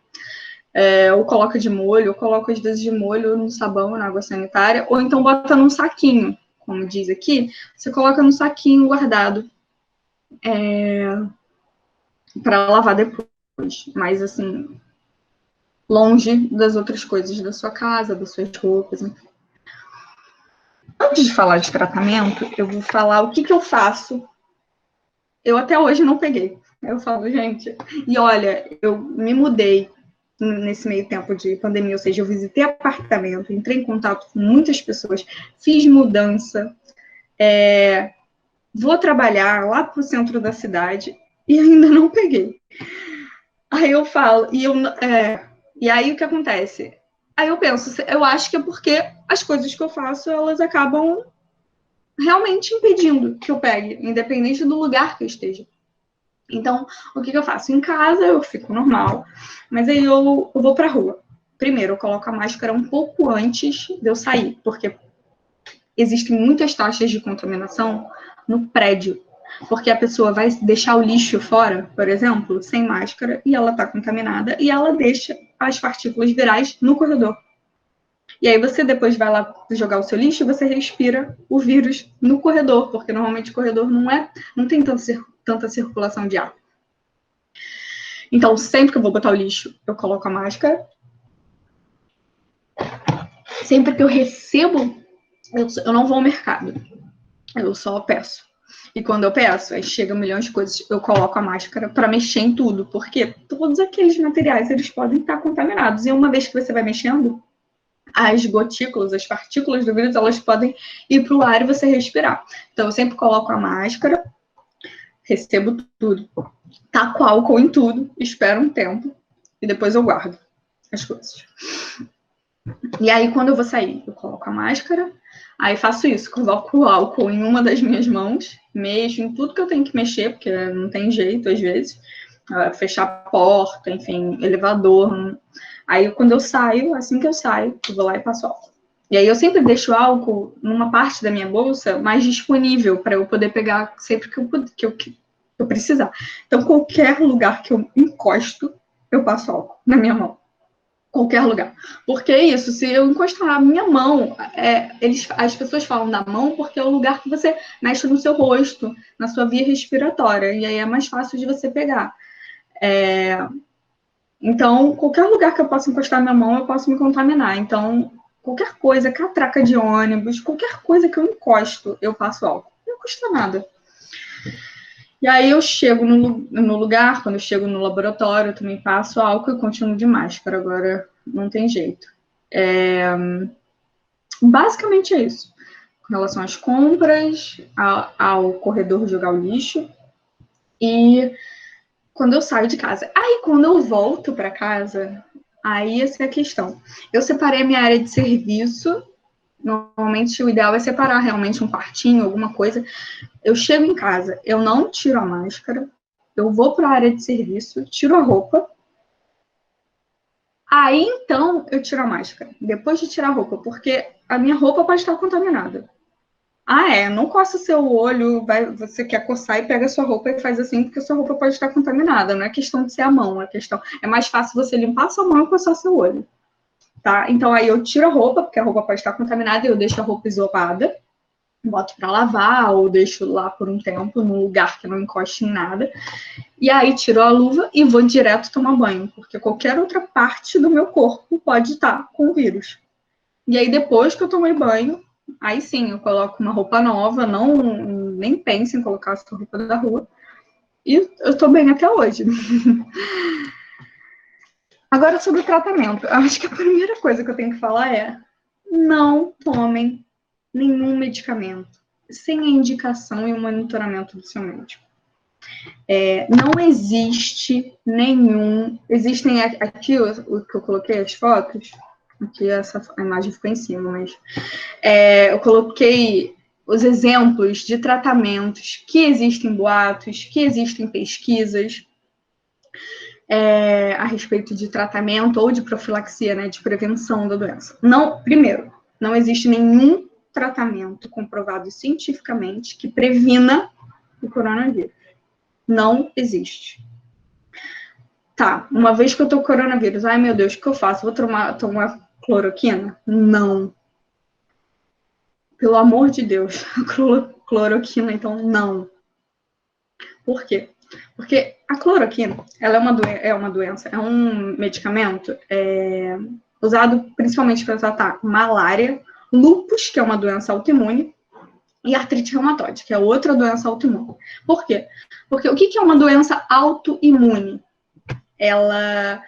S2: Ou coloca de molho, ou coloca às vezes de molho no sabão, na água sanitária, ou então bota num saquinho, como diz aqui, você coloca num saquinho guardado para lavar depois, mas assim, longe das outras coisas da sua casa, das suas roupas, enfim. Antes de falar de tratamento, eu vou falar o que eu faço. Eu até hoje não peguei. Eu falo, gente, e olha, eu me mudei nesse meio tempo de pandemia, ou seja, eu visitei apartamento, entrei em contato com muitas pessoas, fiz mudança, vou trabalhar lá para o centro da cidade e ainda não peguei. Aí eu falo, e aí o que acontece? Aí eu penso, eu acho que é porque as coisas que eu faço, elas acabam realmente impedindo que eu pegue, independente do lugar que eu esteja. Então, o que eu faço? Em casa eu fico normal, mas aí eu vou para a rua. Primeiro, eu coloco a máscara um pouco antes de eu sair, porque existem muitas taxas de contaminação no prédio, porque a pessoa vai deixar o lixo fora, por exemplo, sem máscara, e ela está contaminada, e ela deixa as partículas virais no corredor. E aí você depois vai lá jogar o seu lixo e você respira o vírus no corredor, porque normalmente o corredor não tem tanta circulação de ar. Então, sempre que eu vou botar o lixo, eu coloco a máscara. Sempre que eu recebo, eu não vou ao mercado. Eu só peço. E quando eu peço, aí chega um milhão de coisas, eu coloco a máscara para mexer em tudo, porque todos aqueles materiais, eles podem estar contaminados. E uma vez que você vai mexendo, as gotículas, as partículas do vírus, elas podem ir para o ar e você respirar. Então, eu sempre coloco a máscara, recebo tudo, taco álcool em tudo, espero um tempo e depois eu guardo as coisas. E aí, quando eu vou sair, eu coloco a máscara, aí faço isso, coloco o álcool em uma das minhas mãos, mexo em tudo que eu tenho que mexer, porque não tem jeito, às vezes, fechar a porta, enfim, elevador. Aí, quando eu saio, assim que eu saio, eu vou lá e passo álcool. E aí, eu sempre deixo o álcool numa parte da minha bolsa mais disponível para eu poder pegar sempre que eu precisar. Então, qualquer lugar que eu encosto, eu passo álcool na minha mão. Qualquer lugar. Porque é isso, se eu encostar a minha mão, as pessoas falam da mão porque é o lugar que você mexe no seu rosto, na sua via respiratória, e aí é mais fácil de você pegar. Então, qualquer lugar que eu possa encostar a minha mão, eu posso me contaminar. Então, qualquer coisa, catraca de ônibus, qualquer coisa que eu encosto, eu passo álcool. Não custa nada. E aí eu chego no lugar, quando eu chego no laboratório, eu também passo álcool e continuo de máscara. Agora, não tem jeito. Basicamente é isso. Com relação às compras, ao corredor jogar o lixo. E quando eu saio de casa. Aí, quando eu volto para casa, aí essa é a questão. Eu separei a minha área de serviço Normalmente, o ideal é separar realmente um quartinho, alguma coisa. Eu chego em casa, eu não tiro a máscara, eu vou para a área de serviço, tiro a roupa. Aí, então, eu tiro a máscara. Depois de tirar a roupa, porque a minha roupa pode estar contaminada. Não coça o seu olho, você quer coçar e pega a sua roupa e faz assim, porque a sua roupa pode estar contaminada. Não é questão de ser a mão, é mais fácil você limpar a sua mão e coçar o seu olho. Tá? Então, aí eu tiro a roupa, porque a roupa pode estar contaminada, e eu deixo a roupa isolada, boto para lavar, ou deixo lá por um tempo, num lugar que não encoste em nada. E aí tiro a luva e vou direto tomar banho, porque qualquer outra parte do meu corpo pode estar com o vírus. E aí, depois que eu tomei banho, aí sim, eu coloco uma roupa nova, nem penso em colocar essa roupa da rua. E eu tô bem até hoje. Agora, sobre o tratamento. Eu acho que a primeira coisa que eu tenho que falar é: não tomem nenhum medicamento sem a indicação e o monitoramento do seu médico. Não existe nenhum... Existem aqui, o que eu coloquei as fotos, aqui a imagem ficou em cima, mas eu coloquei os exemplos de tratamentos que existem boatos, que existem pesquisas a respeito de tratamento ou de profilaxia, né, de prevenção da doença. Primeiro, não existe nenhum tratamento comprovado cientificamente que previna o coronavírus. Não existe. Tá, uma vez que eu tô com coronavírus, ai meu Deus, o que eu faço? Vou tomar cloroquina? Não. Pelo amor de Deus, cloroquina, então não. Por quê? Porque a cloroquina, ela é uma doença, é um medicamento usado principalmente para tratar malária, lúpus, que é uma doença autoimune, e artrite reumatoide, que é outra doença autoimune. Por quê? Porque o que é uma doença autoimune? Ela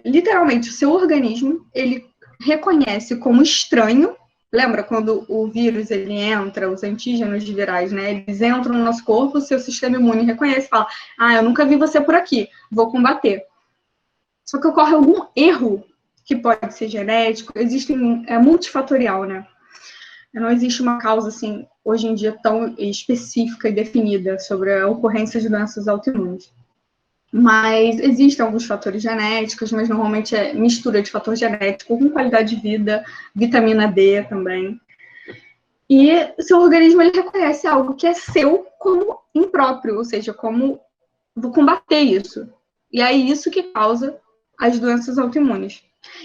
S2: literalmente, o seu organismo, ele reconhece como estranho. Lembra quando o vírus ele entra, os antígenos virais, né? Eles entram no nosso corpo, o seu sistema imune reconhece e fala: eu nunca vi você por aqui, vou combater. Só que ocorre algum erro, que pode ser genético, é multifatorial, né? Não existe uma causa, assim, hoje em dia, tão específica e definida sobre a ocorrência de doenças autoimunes. Mas existem alguns fatores genéticos, mas normalmente é mistura de fator genético com qualidade de vida, vitamina D também. E seu organismo ele reconhece algo que é seu como impróprio, ou seja, como vou combater isso. E é isso que causa as doenças autoimunes.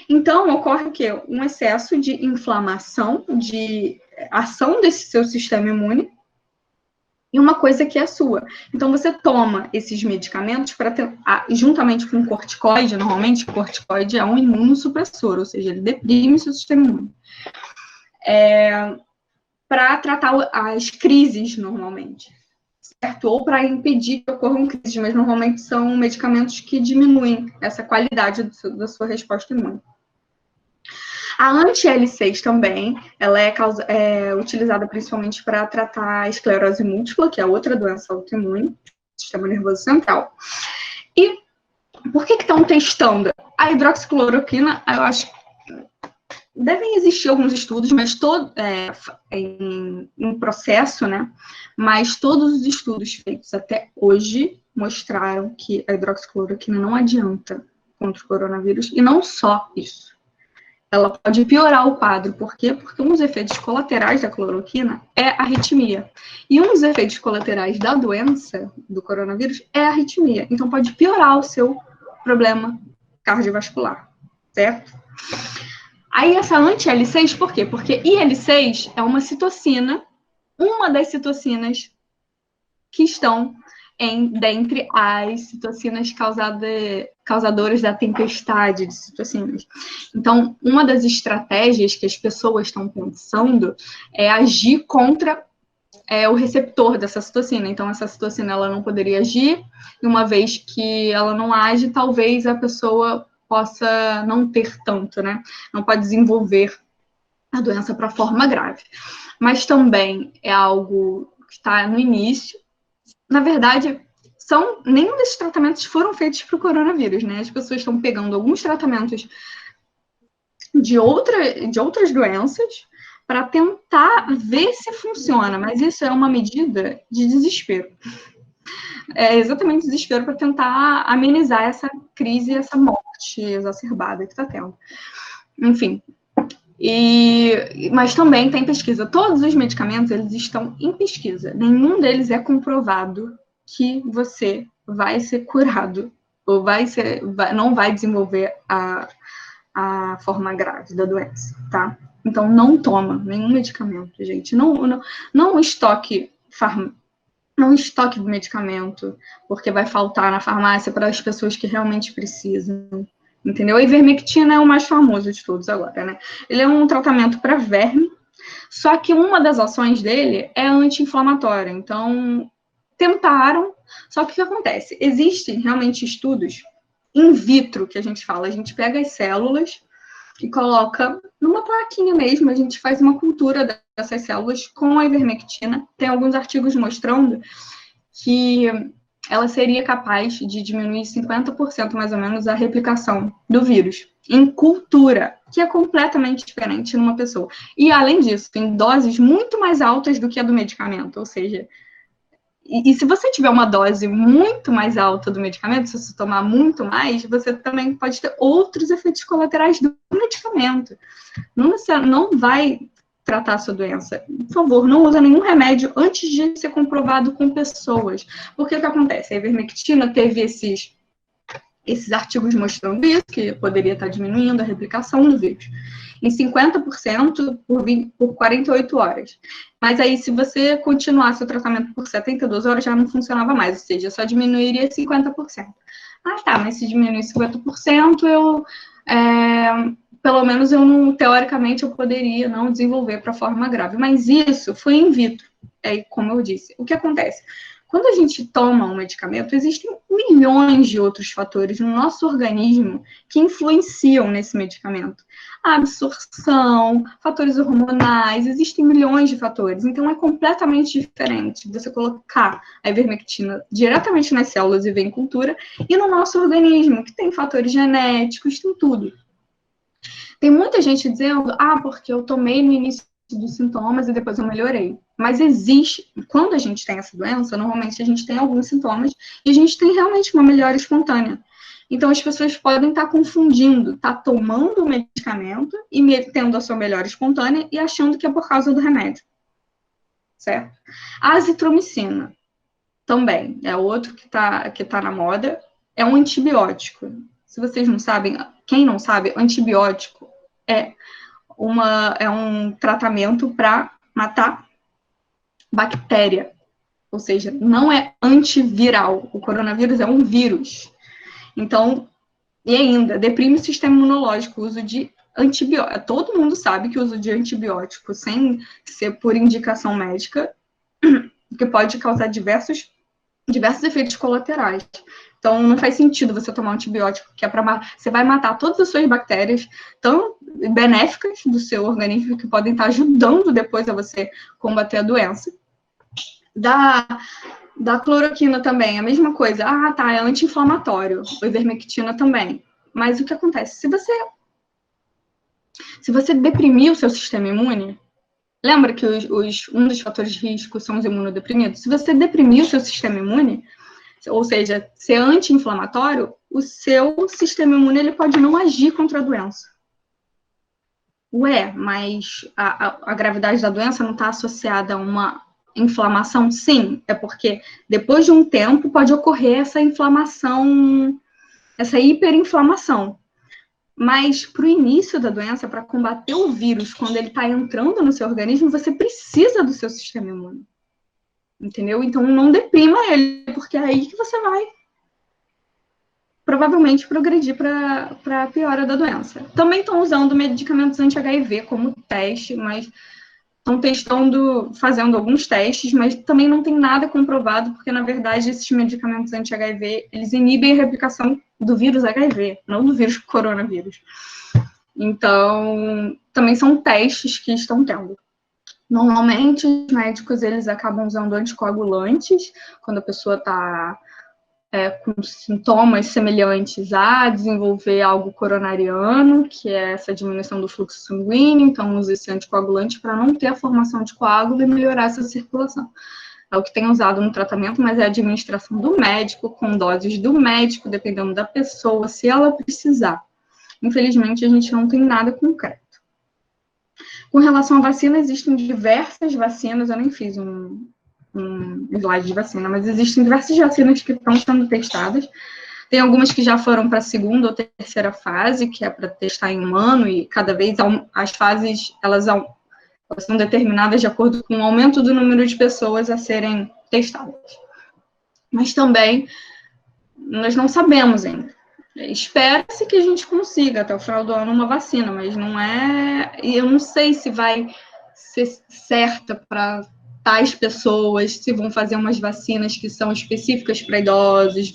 S2: Então, ocorre o quê? Um excesso de inflamação, de ação desse seu sistema imune, e uma coisa que é sua. Então, você toma esses medicamentos juntamente com corticoide, normalmente, corticoide é um imunossupressor, ou seja, ele deprime o seu sistema imune. Para tratar as crises, normalmente. Certo? Ou para impedir que ocorram crises, mas normalmente são medicamentos que diminuem essa qualidade da sua resposta imune. A anti-L6 também, ela é utilizada principalmente para tratar a esclerose múltipla, que é outra doença autoimune, do sistema nervoso central. E por que estão testando? A hidroxicloroquina, eu acho que devem existir alguns estudos, mas em processo, né? Mas todos os estudos feitos até hoje mostraram que a hidroxicloroquina não adianta contra o coronavírus, e não só isso. Ela pode piorar o quadro. Por quê? Porque um dos efeitos colaterais da cloroquina é a arritmia. E um dos efeitos colaterais da doença do coronavírus é a arritmia. Então, pode piorar o seu problema cardiovascular, certo? Aí, essa anti-L6, por quê? Porque IL-6 é uma citocina, uma das citocinas que estão dentre as citocinas causadoras da tempestade de citocinas. Então, uma das estratégias que as pessoas estão pensando é agir contra o receptor dessa citocina. Então, essa citocina ela não poderia agir, e uma vez que ela não age, talvez a pessoa possa não ter tanto, né? Não pode desenvolver a doença para forma grave. Mas também é algo que está no início. Na verdade, nenhum desses tratamentos foram feitos para o coronavírus, né? As pessoas estão pegando alguns tratamentos de outras doenças, para tentar ver se funciona, mas isso é uma medida de desespero. É exatamente desespero para tentar amenizar essa crise, essa morte exacerbada que está tendo. Enfim, mas também tem pesquisa. Todos os medicamentos, eles estão em pesquisa. Nenhum deles é comprovado que você vai ser curado ou não vai desenvolver a forma grave da doença, tá? Então, não toma nenhum medicamento, gente. Não estoque do medicamento, porque vai faltar na farmácia para as pessoas que realmente precisam. Entendeu? A ivermectina é o mais famoso de todos agora, né? Ele é um tratamento para verme, só que uma das ações dele é anti-inflamatória. Então, tentaram, só que o que acontece? Existem realmente estudos in vitro, que a gente fala. A gente pega as células e coloca numa plaquinha mesmo, a gente faz uma cultura dessas células com a ivermectina. Tem alguns artigos mostrando que ela seria capaz de diminuir 50% mais ou menos a replicação do vírus em cultura, que é completamente diferente numa pessoa. E, além disso, tem doses muito mais altas do que a do medicamento, ou seja, e se você tiver uma dose muito mais alta do medicamento, se você tomar muito mais, você também pode ter outros efeitos colaterais do medicamento. Não vai tratar a sua doença. Por favor, não usa nenhum remédio antes de ser comprovado com pessoas. Porque o que acontece? A ivermectina teve esses artigos mostrando isso, que poderia estar diminuindo a replicação do vírus em 50% por 48 horas. Mas aí, se você continuasse o tratamento por 72 horas, já não funcionava mais, ou seja, só diminuiria 50%. Ah, tá, mas se diminuir 50%, pelo menos teoricamente, eu poderia não desenvolver para forma grave. Mas isso foi in vitro, como eu disse. O que acontece? Quando a gente toma um medicamento, existem milhões de outros fatores no nosso organismo que influenciam nesse medicamento. A absorção, fatores hormonais, existem milhões de fatores. Então, é completamente diferente você colocar a ivermectina diretamente nas células e ver em cultura, e no nosso organismo, que tem fatores genéticos, tem tudo. Tem muita gente dizendo, porque eu tomei no início dos sintomas e depois eu melhorei. Mas quando a gente tem essa doença, normalmente a gente tem alguns sintomas e a gente tem realmente uma melhora espontânea. Então, as pessoas podem estar confundindo, tomando o medicamento e tendo a sua melhora espontânea e achando que é por causa do remédio. Certo? A azitromicina também é outro que tá na moda. É um antibiótico. Se vocês não sabem, quem não sabe, antibiótico é um tratamento para matar bactéria. Ou seja, não é antiviral. O coronavírus é um vírus. Então, e ainda, deprime o sistema imunológico, o uso de antibiótico. Todo mundo sabe que o uso de antibiótico, sem ser por indicação médica, que pode causar diversos efeitos colaterais. Então, não faz sentido você tomar um antibiótico que é para você vai matar todas as suas bactérias tão benéficas do seu organismo que podem estar ajudando depois a você combater a doença. Da cloroquina também, a mesma coisa. É anti-inflamatório. O ivermectina também. Mas o que acontece? Se você deprimir o seu sistema imune, lembra que um dos fatores de risco são os imunodeprimidos? Se você deprimir o seu sistema imune, ou seja, ser anti-inflamatório, o seu sistema imune ele pode não agir contra a doença. Mas a gravidade da doença não está associada a uma inflamação? Sim, é porque depois de um tempo pode ocorrer essa inflamação, essa hiperinflamação. Mas para o início da doença, para combater o vírus, quando ele está entrando no seu organismo, você precisa do seu sistema imune. Entendeu? Então, não deprima ele, porque é aí que você vai provavelmente progredir para a piora da doença. Também estão usando medicamentos anti-HIV como teste, mas estão fazendo alguns testes, mas também não tem nada comprovado, porque, na verdade, esses medicamentos anti-HIV, eles inibem a replicação do vírus HIV, não do vírus coronavírus. Então, também são testes que estão tendo. Normalmente, os médicos, eles acabam usando anticoagulantes, quando a pessoa está com sintomas semelhantes a desenvolver algo coronariano, que é essa diminuição do fluxo sanguíneo, então usa esse anticoagulante para não ter a formação de coágulo e melhorar essa circulação. É o que tem usado no tratamento, mas é a administração do médico, com doses do médico, dependendo da pessoa, se ela precisar. Infelizmente, a gente não tem nada concreto. Com relação à vacina, existem diversas vacinas, eu nem fiz um slide de vacina, mas existem diversas vacinas que estão sendo testadas. Tem algumas que já foram para a segunda ou terceira fase, que é para testar em humano, e cada vez as fases, elas são determinadas de acordo com o aumento do número de pessoas a serem testadas. Mas também, nós não sabemos ainda. Espera-se que a gente consiga, até o final do ano, uma vacina, mas não é... E eu não sei se vai ser certa para tais pessoas, se vão fazer umas vacinas que são específicas para idosos,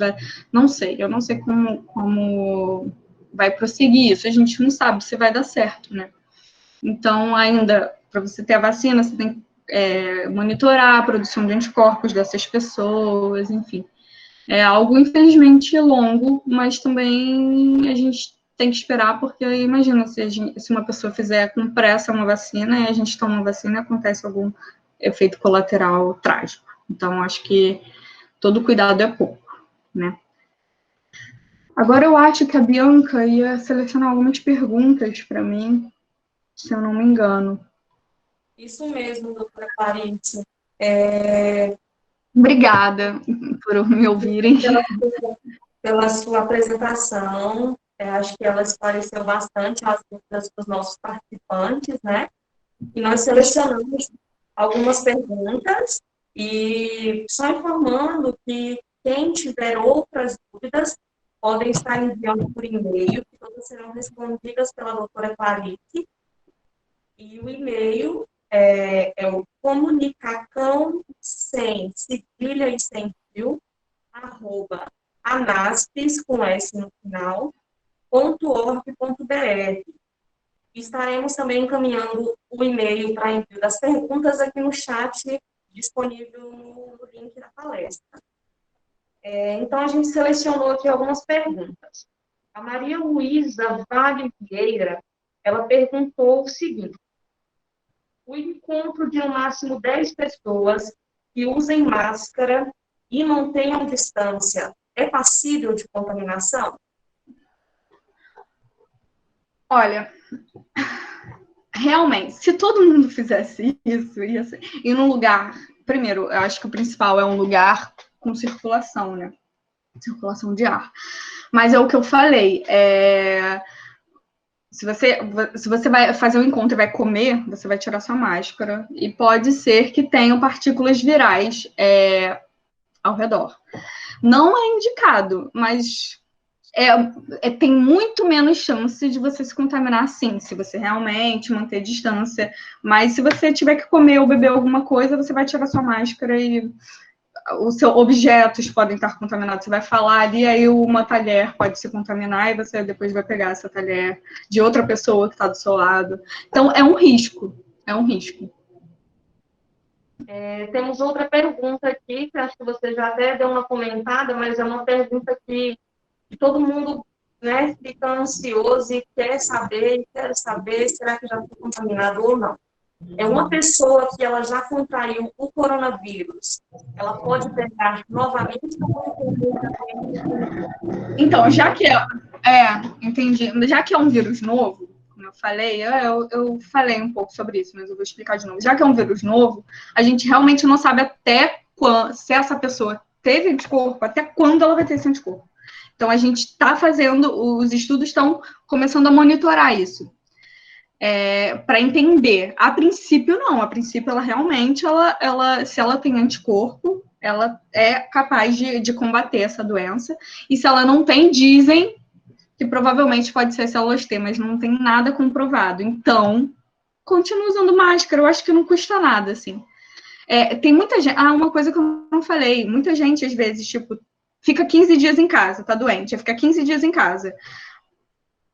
S2: não sei. Eu não sei como vai prosseguir isso. A gente não sabe se vai dar certo, né? Então, ainda, para você ter a vacina, você tem que monitorar a produção de anticorpos dessas pessoas, enfim. É algo, infelizmente, longo, mas também a gente tem que esperar, porque imagina se uma pessoa fizer com pressa uma vacina e a gente toma uma vacina e acontece algum efeito colateral trágico. Então, acho que todo cuidado é pouco, né? Agora, eu acho que a Bianca ia selecionar algumas perguntas para mim, se eu não me engano.
S1: Isso mesmo, doutora Clarice.
S2: Obrigada por me ouvirem.
S1: Pela sua apresentação, acho que ela esclareceu bastante as dúvidas dos nossos participantes, né? E nós selecionamos algumas perguntas e só informando que quem tiver outras dúvidas podem estar enviando por e-mail, que todas serão respondidas pela doutora Clarice. E o e-mail é o comunicacão sem cedilha e sem fio, @ anaspes, com S no final, .org.br. Estaremos também encaminhando o e-mail para envio das perguntas aqui no chat, disponível no link da palestra. Então, a gente selecionou aqui algumas perguntas. A Maria Luísa Vale Vieira, ela perguntou o seguinte: o encontro de no máximo 10 pessoas que usem máscara e mantenham distância é passível de contaminação?
S2: Olha, realmente, se todo mundo fizesse isso, ia ser... E num lugar, primeiro, eu acho que o principal é um lugar com circulação, né? Circulação de ar. Mas é o que eu falei, se você vai fazer um encontro e vai comer, você vai tirar sua máscara, e pode ser que tenham partículas virais ao redor. Não é indicado, mas tem muito menos chance de você se contaminar, sim, se você realmente manter distância. Mas se você tiver que comer ou beber alguma coisa, você vai tirar sua máscara e os seus objetos podem estar contaminados. Você vai falar ali, aí uma talher pode se contaminar e você depois vai pegar essa talher de outra pessoa que está do seu lado. Então, é um risco. É um risco.
S1: Temos outra pergunta aqui, que acho que você já até deu uma comentada, mas é uma pergunta que todo mundo, né, fica ansioso e quer saber, será que já foi contaminado ou não. É uma pessoa que ela já contraiu o coronavírus, ela pode pegar novamente?
S2: Então, entendi. Já que é um vírus novo, como eu falei, eu falei um pouco sobre isso, mas eu vou explicar de novo. Já que é um vírus novo, a gente realmente não sabe até quando, se essa pessoa teve anticorpo, até quando ela vai ter esse anticorpo. Então, a gente está fazendo, os estudos estão começando a monitorar isso. Para entender. A princípio, não. A princípio, ela realmente, se ela tem anticorpo, ela é capaz de combater essa doença. E se ela não tem, dizem que provavelmente pode ser células T, mas não tem nada comprovado. Então, continua usando máscara. Eu acho que não custa nada, assim. Tem muita gente... uma coisa que eu não falei. Muita gente, às vezes, tipo, fica 15 dias em casa, tá doente, fica 15 dias em casa.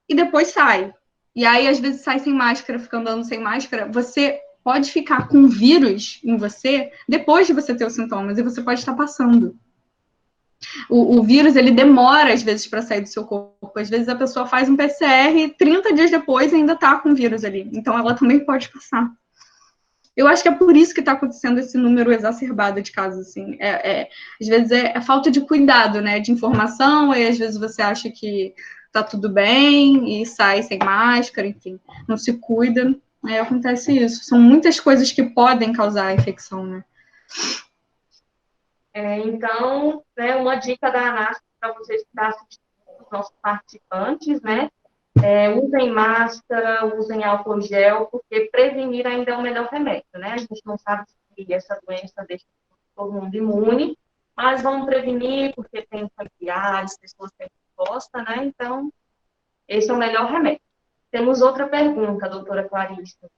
S2: E depois sai. E aí, às vezes, sai sem máscara, fica andando sem máscara. Você pode ficar com vírus em você depois de você ter os sintomas, e você pode estar passando. O vírus, ele demora, às vezes, para sair do seu corpo. Às vezes, a pessoa faz um PCR e 30 dias depois ainda está com o vírus ali. Então, ela também pode passar. Eu acho que é por isso que está acontecendo esse número exacerbado de casos, assim. Às vezes, é falta de cuidado, né? De informação, e às vezes você acha que tá tudo bem e sai sem máscara, enfim. Não se cuida, aí acontece isso. São muitas coisas que podem causar a infecção, né?
S1: Então, né, uma dica da ANASP para vocês que estão assistindo, os nossos participantes, né? Usem máscara, usem álcool gel, porque prevenir ainda é o melhor remédio, né? A gente não sabe se essa doença deixa todo mundo imune, mas vamos prevenir, porque tem familiares, pessoas que a gente gosta, né? Então, esse é o melhor remédio. Temos outra pergunta, doutora Clarissa.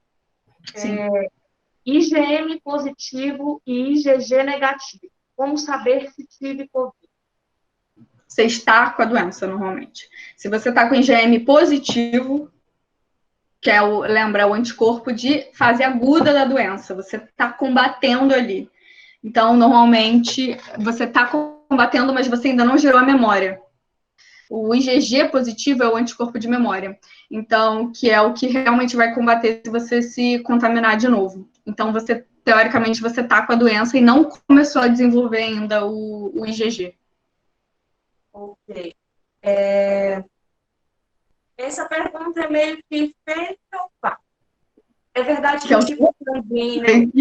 S1: IgM positivo e IgG negativo. Como saber se tive Covid?
S2: Você está com a doença, normalmente. Se você está com IgM positivo, que é lembra, o anticorpo de fase aguda da doença, você está combatendo ali. Então, normalmente, você está combatendo, mas você ainda não gerou a memória. O IgG positivo é o anticorpo de memória. Então, que é o que realmente vai combater se você se contaminar de novo. Então, você, teoricamente, você está com a doença e não começou a desenvolver ainda o IgG.
S1: Ok. Essa pergunta é meio que feita ou pá? É verdade que o tipo sanguíneo,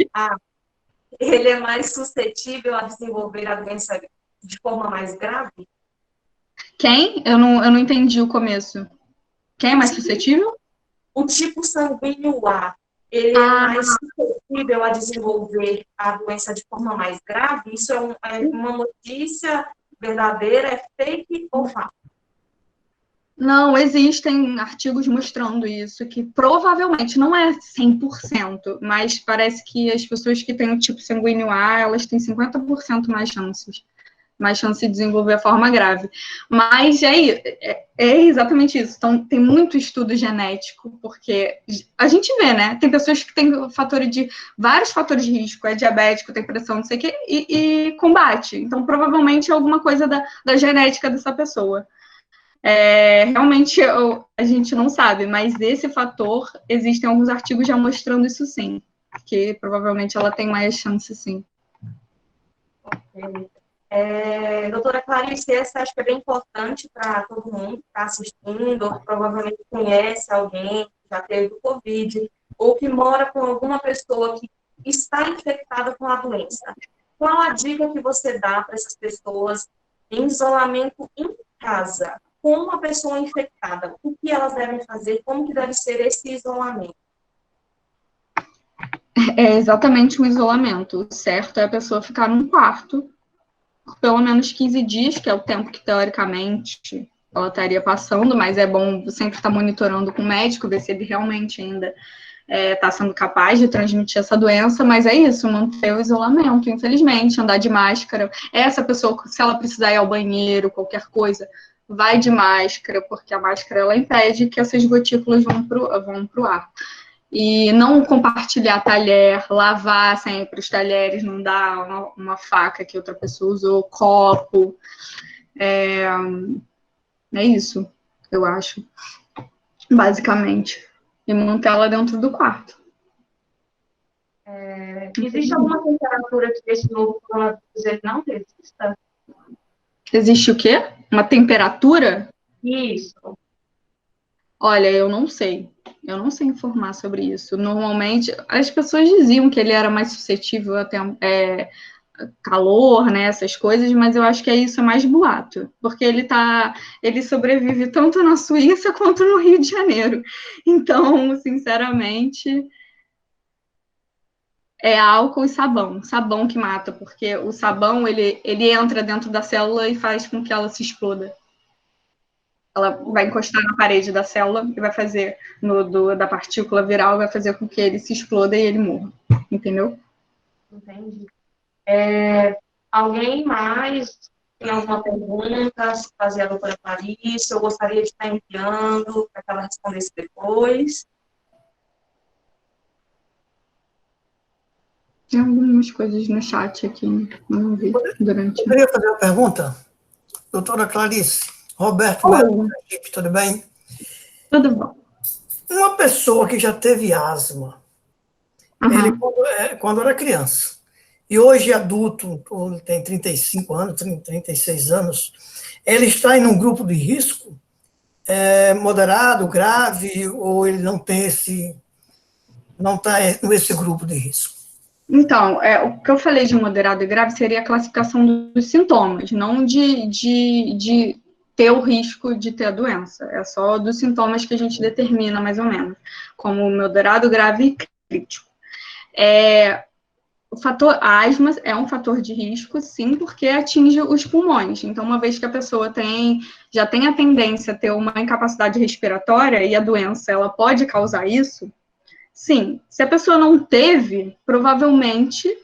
S1: ele é mais suscetível a desenvolver a doença de forma mais grave?
S2: Quem? Eu não entendi o começo. Quem é mais suscetível?
S1: O tipo sanguíneo A, ele é mais suscetível a desenvolver a doença de forma mais grave? Isso é uma notícia verdadeira, é fake ou falso?
S2: Não, existem artigos mostrando isso, que provavelmente não é 100%, mas parece que as pessoas que têm o tipo sanguíneo A, elas têm 50% mais chance de desenvolver a forma grave. Mas é exatamente isso. Então, tem muito estudo genético, porque a gente vê, né? Tem pessoas que têm vários fatores de risco, é diabético, tem pressão, não sei o quê, e combate. Então, provavelmente é alguma coisa da genética dessa pessoa. Realmente a gente não sabe, mas esse fator, existem alguns artigos já mostrando isso sim, que provavelmente ela tem mais chance sim.
S1: Ok. Doutora Clarice, essa acho que é bem importante para todo mundo que está assistindo, ou que provavelmente conhece alguém que já teve o Covid, ou que mora com alguma pessoa que está infectada com a doença. Qual a dica que você dá para essas pessoas em isolamento em casa, com uma pessoa infectada? O que elas devem fazer? Como que deve ser esse isolamento?
S2: É exatamente um isolamento. O certo é a pessoa ficar num quarto por pelo menos 15 dias, que é o tempo que, teoricamente, ela estaria passando, mas é bom sempre estar monitorando com o médico, ver se ele realmente ainda está sendo capaz de transmitir essa doença, mas é isso, manter o isolamento, infelizmente, andar de máscara. Essa pessoa, se ela precisar ir ao banheiro, qualquer coisa, vai de máscara, porque a máscara, ela impede que essas gotículas vão pro ar. E não compartilhar talher, lavar sempre os talheres, não dar uma faca que outra pessoa usou, copo. É isso, eu acho, basicamente. E manter ela dentro do quarto.
S1: Existe alguma temperatura que esse novo coronavírus não resista?
S2: Existe o quê? Uma temperatura?
S1: Isso.
S2: Olha, eu não sei. Eu não sei informar sobre isso. Normalmente, as pessoas diziam que ele era mais suscetível a calor, né, essas coisas, mas eu acho que isso é mais boato, porque ele sobrevive tanto na Suíça quanto no Rio de Janeiro. Então, sinceramente, é álcool e sabão. Sabão que mata, porque o sabão, ele entra dentro da célula e faz com que ela se exploda. Ela vai encostar na parede da célula e vai fazer, da partícula viral, vai fazer com que ele se exploda e ele morra. Entendeu?
S1: Entendi. Alguém mais tem alguma pergunta? Fazer a doutora Clarice? Eu gostaria de estar enviando para que ela respondesse depois.
S2: Tem algumas coisas no chat aqui, não vi durante.
S3: Eu queria fazer uma pergunta. Doutora Clarice, Roberto
S2: Oi.
S3: Melo, tudo bem?
S2: Tudo bom.
S3: Uma pessoa que já teve asma, ele quando era criança, e hoje adulto, tem 35 anos, 36 anos, ele está em um grupo de risco moderado, grave, ou ele não tem não está nesse grupo de risco?
S2: Então, o que eu falei de moderado e grave seria a classificação dos sintomas, não de ter o risco de ter a doença. É só dos sintomas que a gente determina, mais ou menos, como moderado, grave e crítico. O fator asma é um fator de risco, sim, porque atinge os pulmões. Então, uma vez que a pessoa já tem a tendência a ter uma incapacidade respiratória e a doença ela pode causar isso, sim. Se a pessoa não teve, provavelmente,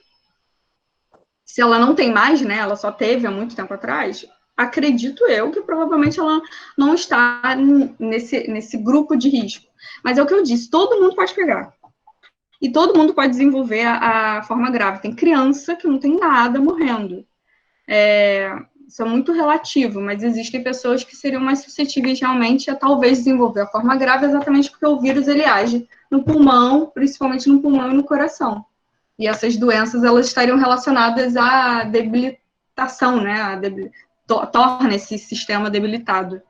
S2: se ela não tem mais, né, ela só teve há muito tempo atrás, acredito eu que provavelmente ela não está nesse grupo de risco. Mas é o que eu disse, todo mundo pode pegar. E todo mundo pode desenvolver a forma grave. Tem criança que não tem nada morrendo. Isso é muito relativo, mas existem pessoas que seriam mais suscetíveis realmente a talvez desenvolver a forma grave, exatamente porque o vírus ele age no pulmão, principalmente no pulmão e no coração. E essas doenças elas estariam relacionadas à debilitação, né? Torna esse sistema debilitado.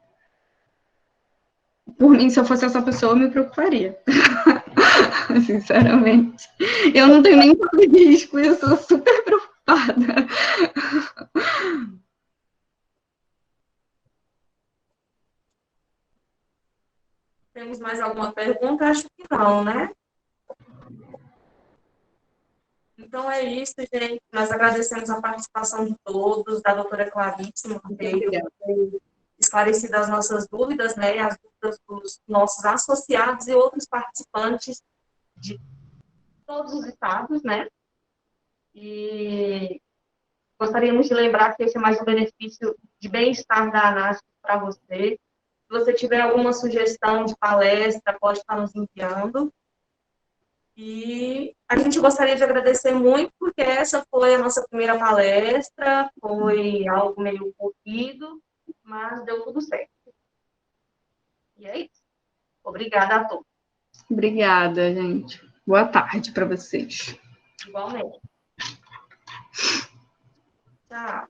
S2: Por mim, se eu fosse essa pessoa, eu me preocuparia. Sinceramente. Eu não tenho nem tipo de risco, eu sou super preocupada.
S1: Temos mais alguma pergunta? Acho que não, né? Então é isso, gente. Nós agradecemos a participação de todos, da doutora Clarice Monteiro, por ter esclarecido as nossas dúvidas, né, e as dúvidas dos nossos associados e outros participantes de todos os estados, né? E gostaríamos de lembrar que esse é mais um benefício de bem-estar da ANASP para você. Se você tiver alguma sugestão de palestra, pode estar nos enviando. E a gente gostaria de agradecer muito, porque essa foi a nossa primeira palestra, foi algo meio corrido, mas deu tudo certo. E é isso. Obrigada a todos.
S2: Obrigada, gente. Boa tarde para vocês.
S1: Igualmente. Tchau.